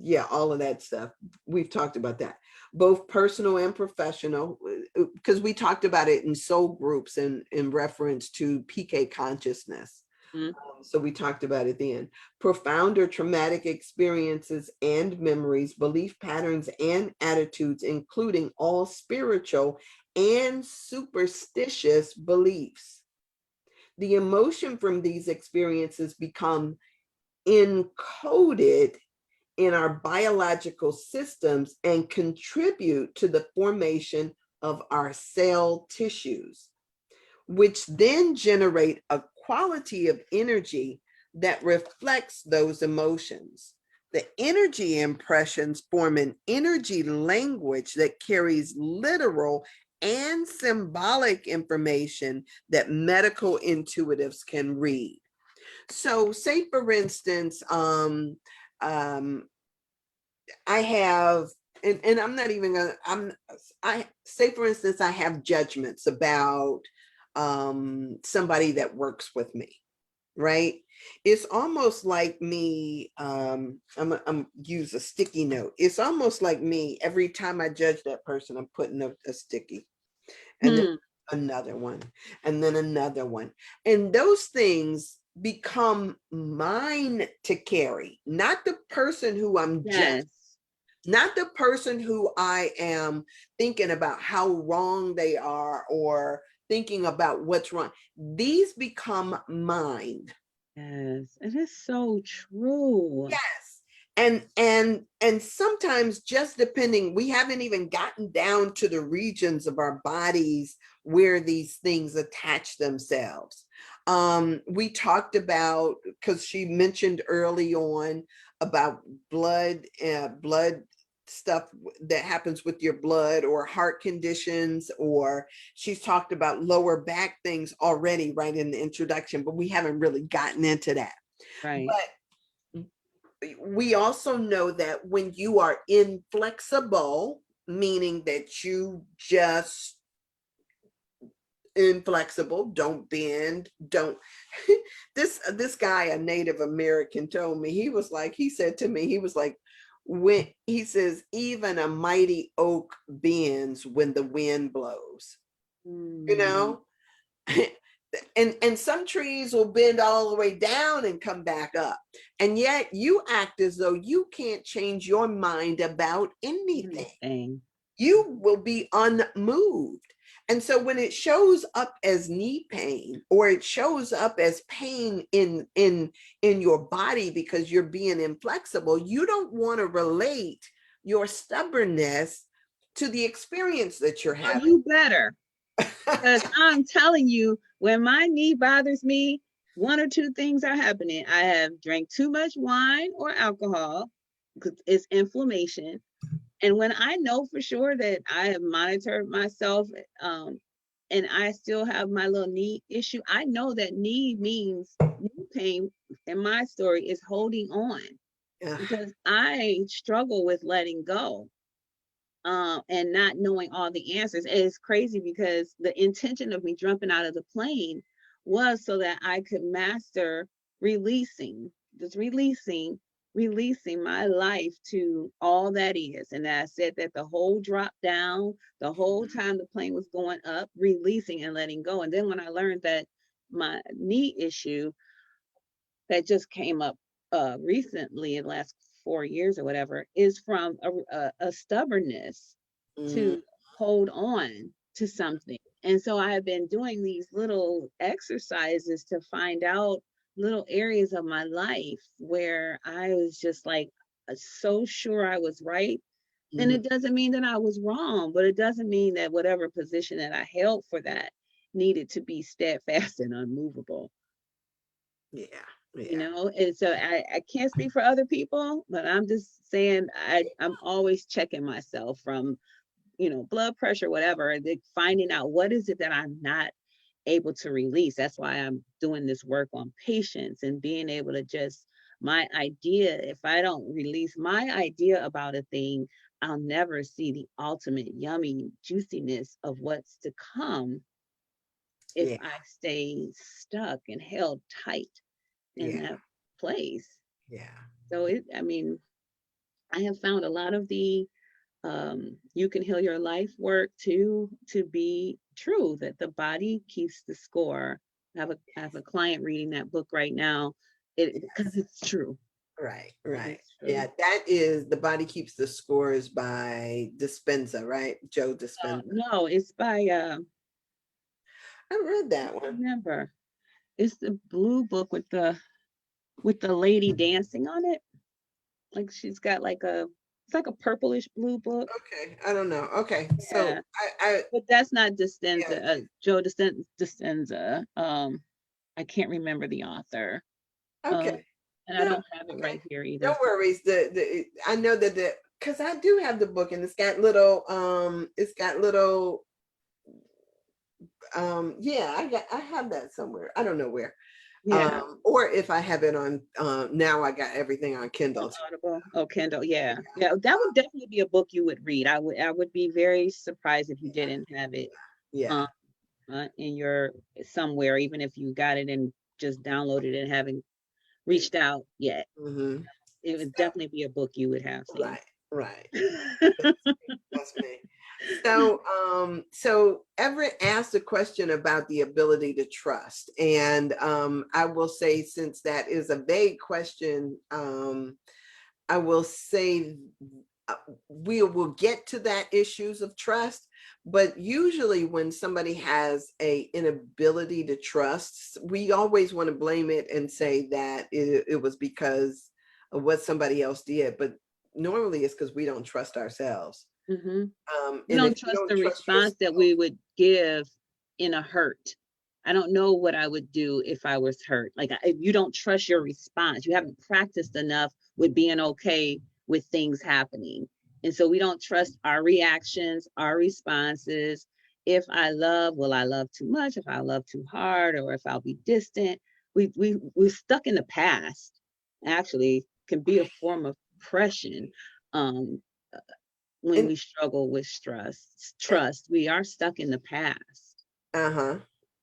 yeah, all of that stuff. We've talked about that, both personal and professional, because we talked about it in soul groups and in reference to PK consciousness. Mhm. So we talked about it then. Profound or traumatic experiences and memories, belief patterns and attitudes, including all spiritual and superstitious beliefs. The emotion from these experiences become encoded in our biological systems and contribute to the formation of our cell tissues, which then generate a quality of energy that reflects those emotions. The energy impressions form an energy language that carries literal and symbolic information that medical intuitives can read. So say for instance, I have, and I'm not even gonna, I say for instance, I have judgments about somebody that works with me, right? It's almost like me, I'm use a sticky note. It's almost like me, every time I judge that person, I'm putting a sticky, and then another one, and then another one. And those things become mine to carry, not the person who I'm judging, Yes. not the person who I am thinking about how wrong they are or thinking about what's wrong. These become mine. Yes. It is so true. Yes. And sometimes just depending, we haven't even gotten down to the regions of our bodies where these things attach themselves. We talked about, because she mentioned early on about blood stuff that happens with your blood, or heart conditions, or she's talked about lower back things already right in the introduction, but we haven't really gotten into that. Right. But we also know that when you are inflexible, meaning that you just inflexible, don't bend, don't this guy, a Native American, told me, he said to me, he was like, when he says, even a mighty oak bends when the wind blows, you Mm. know. And some trees will bend all the way down and come back up, and yet you act as though you can't change your mind about anything. Anything. You will be unmoved. And so when it shows up as knee pain, or it shows up as pain in your body because you're being inflexible, you don't want to relate your stubbornness to the experience that you're Oh, having. you better. Because I'm telling you, when my knee bothers me, one or two things are happening. I have drank too much wine or alcohol because it's inflammation. And when I know for sure that I have monitored myself, and I still have my little knee issue, I know that knee means knee pain in my story is holding on, Yeah. because I struggle with letting go, and not knowing all the answers. And it's crazy because the intention of me jumping out of the plane was so that I could master releasing, just releasing my life to all that is. And I said that the whole drop down, the whole time the plane was going up, releasing and letting go. And then when I learned that my knee issue that just came up recently in the last 4 years or whatever is from a stubbornness Mm, to hold on to something. And so I have been doing these little exercises to find out little areas of my life where I was just like so sure I was right. And mm, it doesn't mean that I was wrong, but it doesn't mean that whatever position that I held for that needed to be steadfast and unmovable. yeah, You yeah, know. And so I can't speak for other people, but I'm just saying I'm always checking myself from, blood pressure, whatever, finding out what is it that I'm not able to release. That's why I'm doing this work on patience and being able to just, my idea, if I don't release my idea about a thing, I'll never see the ultimate yummy juiciness of what's to come if yeah, I stay stuck and held tight in yeah, that place. yeah, So I mean, I have found a lot of the you can heal your life work to be true, that the body keeps the score. I have a client reading that book right now, because it's true. right, It right. is true. Yeah, that is The Body Keeps the Scores by Dispenza, right? Joe Dispenza. No, it's by I read I that can't one. remember. It's the blue book with the lady dancing on it. Like she's got like it's like a purplish blue book. Okay, I don't know. Okay, so Yeah. I But that's not yeah, Dispenza, Joe Dispenza. I can't remember the author. Okay. And I No, don't have it okay. right here either. No worries. I know that because I do have the book and yeah, I have that somewhere. I don't know where. Yeah. Or if I have it on now I got everything on On Kindle. Audible. Oh, Kindle. Yeah. Yeah. That would definitely be a book you would read. I would be very surprised if you didn't have it Yeah. um in your somewhere, even if you got it and just downloaded it and haven't reached out yet. Mm-hmm. It would definitely be a book you would have seen. Right, right. That's me. So Everett asked a question about the ability to trust. And I will say, since that is a vague question, I will say we will get to that issues of trust. But usually when somebody has a inability to trust, we always want to blame it and say that it was because of what somebody else did. But normally it's because we don't trust ourselves. Hmm. You And if don't you trust don't the trust response that yourself, we would give in a hurt. I don't know what I would do if I was hurt. Like, if you don't trust your response, you haven't practiced enough with being okay with things happening. And so we don't trust our reactions, our responses. If I love, will I love too much? If I love too hard, or if I'll be distant? We're stuck in the past. Actually, can be a form of oppression. Um, when and we struggle with trust, we are stuck in the past. uh-huh.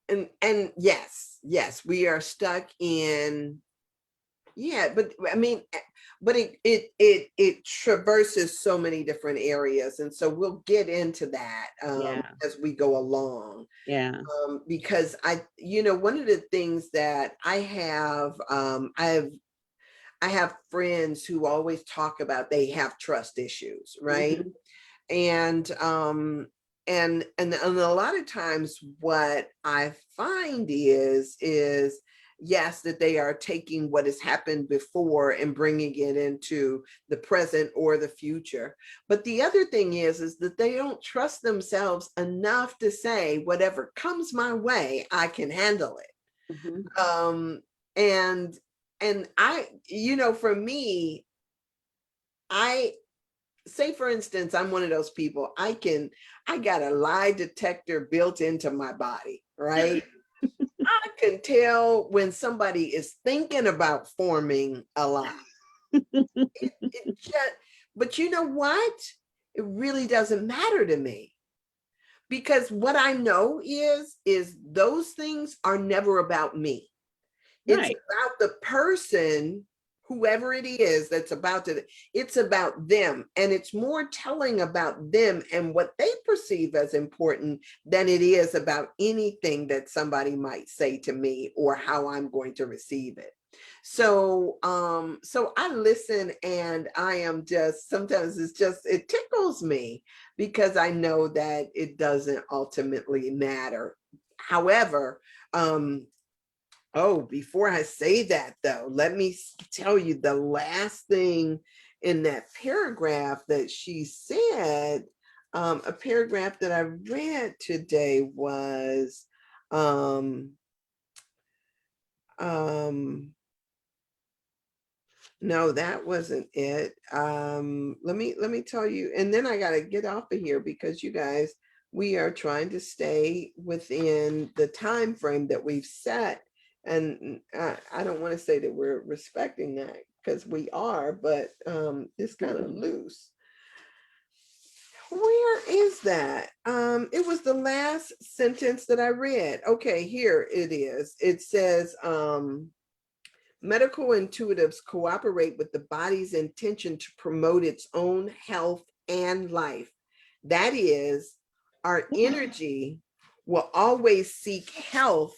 And yes, we are stuck in, yeah, but I mean, but it traverses so many different areas. And so we'll get into that Yeah. as we go along. Yeah. Because one of the things that I have friends who always talk about they have trust issues, right? Hmm. And and a lot of times what I find is yes, that they are taking what has happened before and bringing it into the present or the future. But the other thing is that they don't trust themselves enough to say whatever comes my way, I can handle it. Hmm. And I, for me, I say, for instance, I'm one of those people, I got a lie detector built into my body, right? I can tell when somebody is thinking about forming a lie. It just, but you know what? It really doesn't matter to me, because what I know is those things are never about me. It's Right. about the person, whoever it is that's about to, it's about them. And it's more telling about them and what they perceive as important than it is about anything that somebody might say to me or how I'm going to receive it. So I listen, and I am just, sometimes it tickles me because I know that it doesn't ultimately matter. However, oh, before I say that, though, let me tell you the last thing in that paragraph that she said. A paragraph that I read today was, um, um, no, that wasn't it. Let me tell you, and then I got to get off of here because you guys, we are trying to stay within the time frame that we've set. And I don't want to say that we're respecting that, because we are, but it's kind of loose. Where is that? It was the last sentence that I read. Okay, here it is. It says, medical intuitives cooperate with the body's intention to promote its own health and life. That is, our energy will always seek health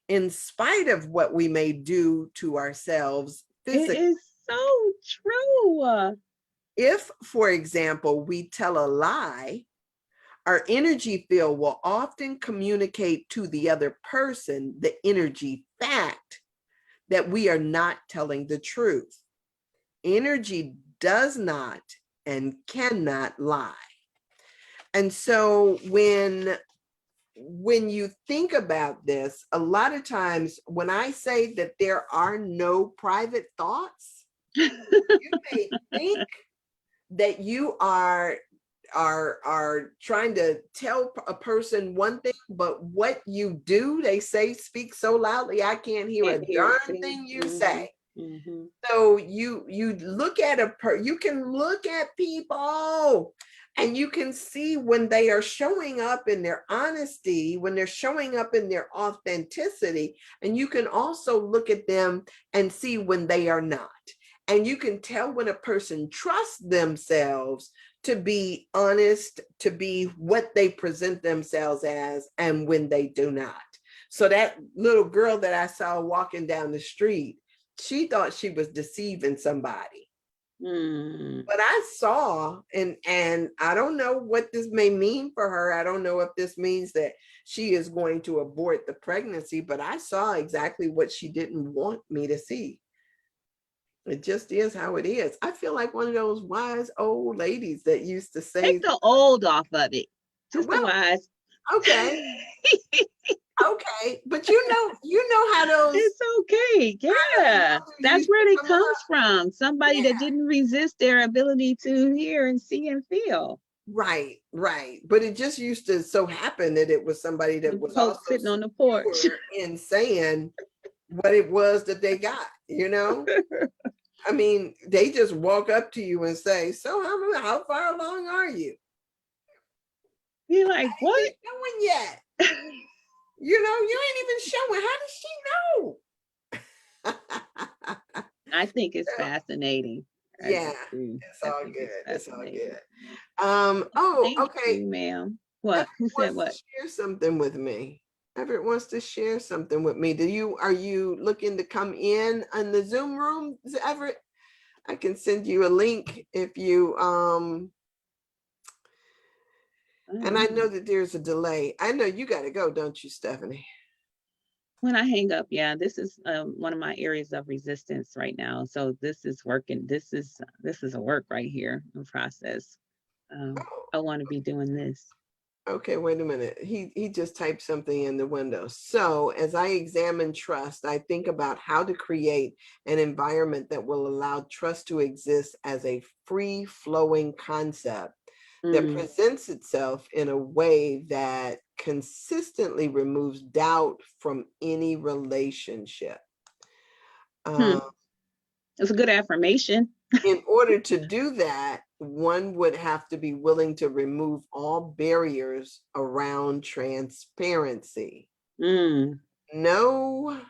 in spite of what we may do to ourselves It physically. is so true. If, for example, we tell a lie, our energy field will often communicate to the other person the energy fact that we are not telling the truth. Energy does not and cannot lie. And so when when you think about this, a lot of times when I say that there are no private thoughts, you may think that you are trying to tell a person one thing, but what you do, they say, speak so loudly, I can't hear a darn thing you say. Mm-hmm. So you look at you can look at people and you can see when they are showing up in their honesty, when they're showing up in their authenticity, and you can also look at them and see when they are not. And you can tell when a person trusts themselves to be honest, to be what they present themselves as, and when they do not. So that little girl that I saw walking down the street, she thought she was deceiving somebody. But I saw, and I don't know what this may mean for her. I don't know if this means that she is going to abort the pregnancy, but I saw exactly what she didn't want me to see. It just is how it is. I feel like one of those wise old ladies that used to say, take the old off of it, just the well, wise. okay. Okay, but you know how those, It's okay. Yeah. That's used where to it come comes up. from. Somebody that Yeah, didn't resist their ability to hear and see and feel. right, right. But it just used to so happen that it was somebody that The was folks also sitting on the porch. secure in saying what it was that they got, you know? I mean, they just walk up to you and say, so how far along are you? You're like, I what? ain't showing yet. You know, you ain't even showing. How does she know? I think it's fascinating. I Yeah, do. it's I all think good. it's It's all fascinating. good. Oh, Thank okay. you, ma'am. What? Everett Who said wants to what? share something with me. Everett wants to share something with me. Are you looking to come in on the Zoom room, Everett? I can send you a link if you and I know that there's a delay. I know you got to go, don't you, Stephanie? When I hang up, yeah, this is one of my areas of resistance right now. So this is working. This is a work right here in process. Oh, I want to be doing this. okay, wait a minute. He just typed something in the window. So as I examine trust, I think about how to create an environment that will allow trust to exist as a free-flowing concept that presents itself in a way that consistently removes doubt from any relationship. It's a good affirmation. In order to do that, one would have to be willing to remove all barriers around transparency. Know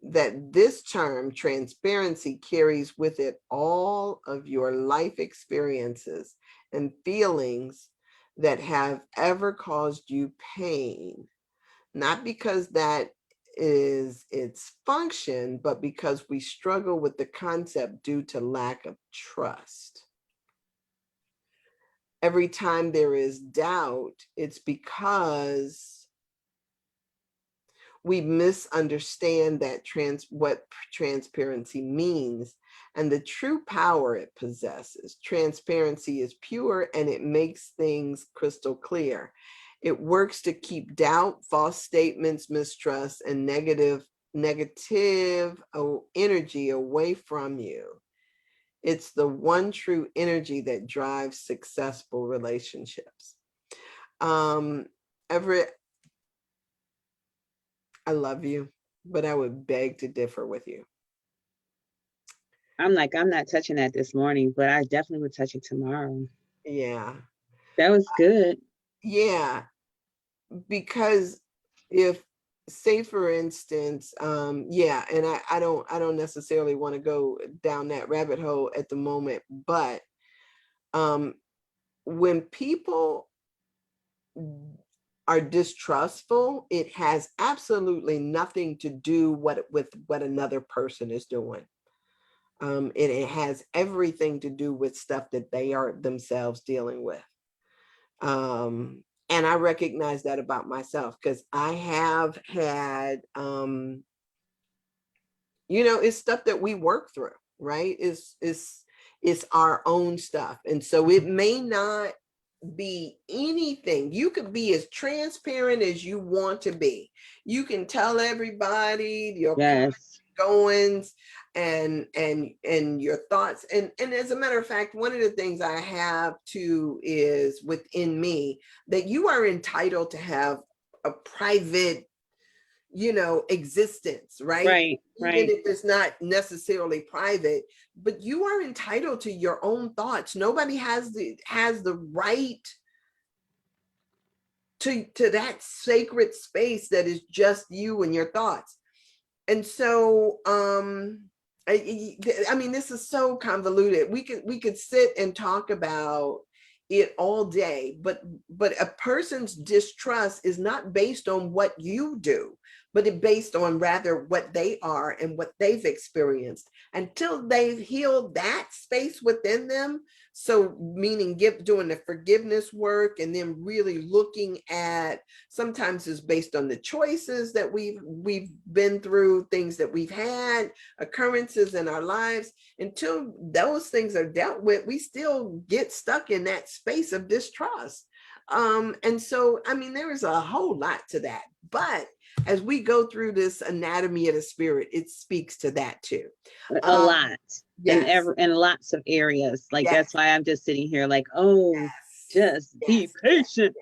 that this term, transparency, carries with it all of your life experiences and feelings that have ever caused you pain, not because that is its function, but because we struggle with the concept due to lack of trust. Every time there is doubt, it's because we misunderstand what transparency means and the true power it possesses. Transparency is pure and it makes things crystal clear. It works to keep doubt, false statements, mistrust, and negative energy away from you. It's the one true energy that drives successful relationships. Everett, I love you, but I would beg to differ with you. I'm like, I'm not touching that this morning, but I definitely would touch it tomorrow. Yeah. That was good. Yeah. Because if, say for instance, yeah, and I don't necessarily want to go down that rabbit hole at the moment, but when people are distrustful, it has absolutely nothing to do with what another person is doing. It has everything to do with stuff that they are themselves dealing with. And I recognize that about myself because I have had, it's stuff that we work through, right? It's our own stuff. And so it may not be anything. You could be as transparent as you want to be. You can tell everybody your Yes. goings and your thoughts. And as a matter of fact, one of the things I have too is within me that you are entitled to have a private, existence, right? Right. Even Right. if it's not necessarily private, but you are entitled to your own thoughts. Nobody has the right to that sacred space that is just you and your thoughts. And so I mean, this is so convoluted. We could sit and talk about it all day, but a person's distrust is not based on what you do, but it's based on rather what they are and what they've experienced. Until they've healed that space within them, so meaning doing the forgiveness work and then really looking at, sometimes it's based on the choices that we've been through, things that we've had, occurrences in our lives. Until those things are dealt with, we still get stuck in that space of distrust. And so, I mean, there is a whole lot to that, but as we go through this anatomy of the spirit, it speaks to that too. A lot. Yes, In lots of areas. Like, yes, that's why I'm just sitting here like, oh, just be yes, yes, patient.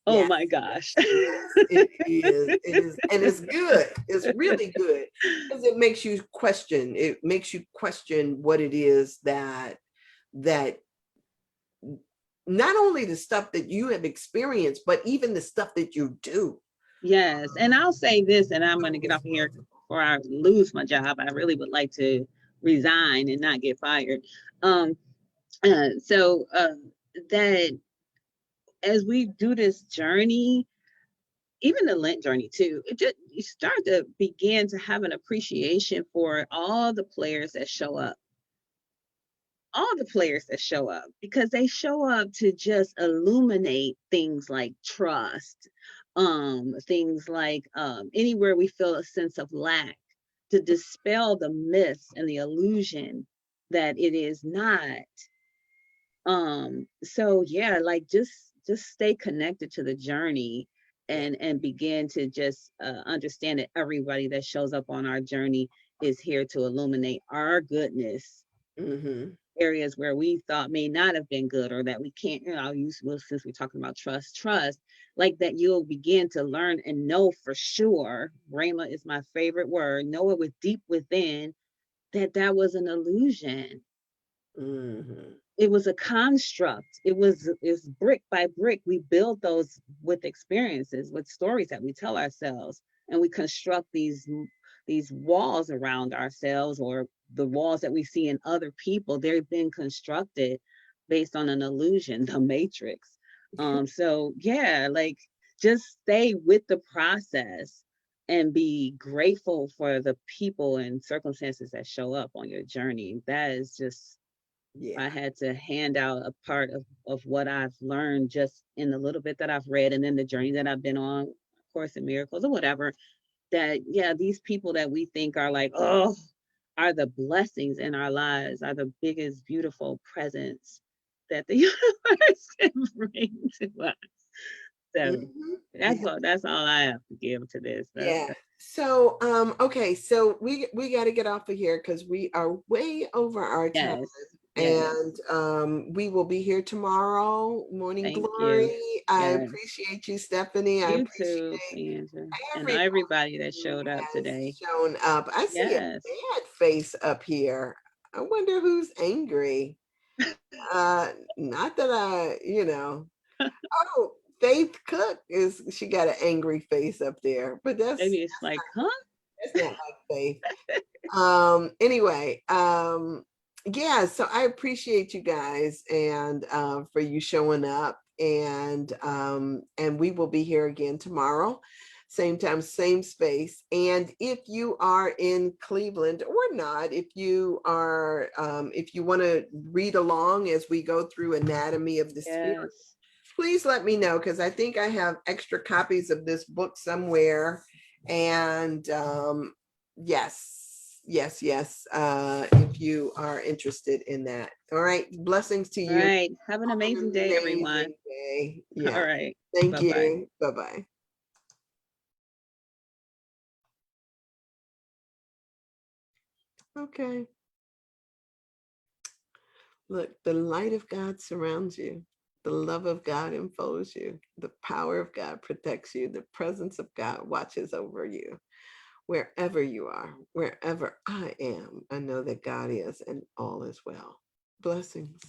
Oh yes. my gosh. Yes, it is. It is. And it's good. It's really good because it makes you question. It makes you question what it is that not only the stuff that you have experienced, but even the stuff that you do. Yes. And I'll say this, and I'm going to get off of here before I lose my job. I really would like to resign and not get fired. Um, so that as we do this journey, even the Lent journey too, you start to begin to have an appreciation for all the players that show up, because they show up to just illuminate things like trust, things like anywhere we feel a sense of lack, to dispel the myths and the illusion that it is not. So yeah, like just stay connected to the journey, Yeah. and begin to just understand that everybody that shows up on our journey is here to illuminate our goodness, Mm-hmm. areas where we thought may not have been good, or that we can't, I'll use, well, since we're talking about trust, like that you'll begin to learn and know for sure. Rhema is my favorite word. Know it with deep within, that that was an illusion. Mm-hmm. It was a construct. It's brick by brick. We build those with experiences, with stories that we tell ourselves, and we construct these walls around ourselves, or the walls that we see in other people. They've been constructed based on an illusion, the matrix. So yeah, like, just stay with the process and be grateful for the people and circumstances that show up on your journey. That is just, I Yeah. had to hand out a part of what I've learned just in the little bit that I've read, and then the journey that I've been on, Course in Miracles or whatever. That, yeah, these people that we think are like, oh, are the blessings in our lives, are the biggest, beautiful presents that the universe can bring to us. So Mm-hmm. that's all I have to give to this. Yeah. So, okay. So we got to get off of here because we are way over our time. Yes, yes. And we will be here tomorrow, Morning Thank you. Glory. I Yes. appreciate you, Stephanie. I You too, appreciate Sandra, and everybody everybody that who showed up has today. shown up. I see a Yes. bad face up here. I wonder who's angry. Not that Oh, Faith Cook she got an angry face up there, but Maybe it's like, huh? that's not like Faith. Anyway, yeah, so I appreciate you guys and for you showing up, and we will be here again tomorrow, same time, same space. And if you are in Cleveland or not, if you want to read along as we go through Anatomy of the Spirit, Yes. please let me know, because I think I have extra copies of this book somewhere. And yes, yes, yes. If you are interested in that. All right. Blessings to All you. right. Have an Have an amazing day, everyone. amazing day. All Yeah. right. Thank Bye-bye. you. Bye-bye. Okay. Look, the light of God surrounds you. The love of God enfolds you. The power of God protects you. The presence of God watches over you. Wherever you are, wherever I am, I know that God is, and all is well. Blessings.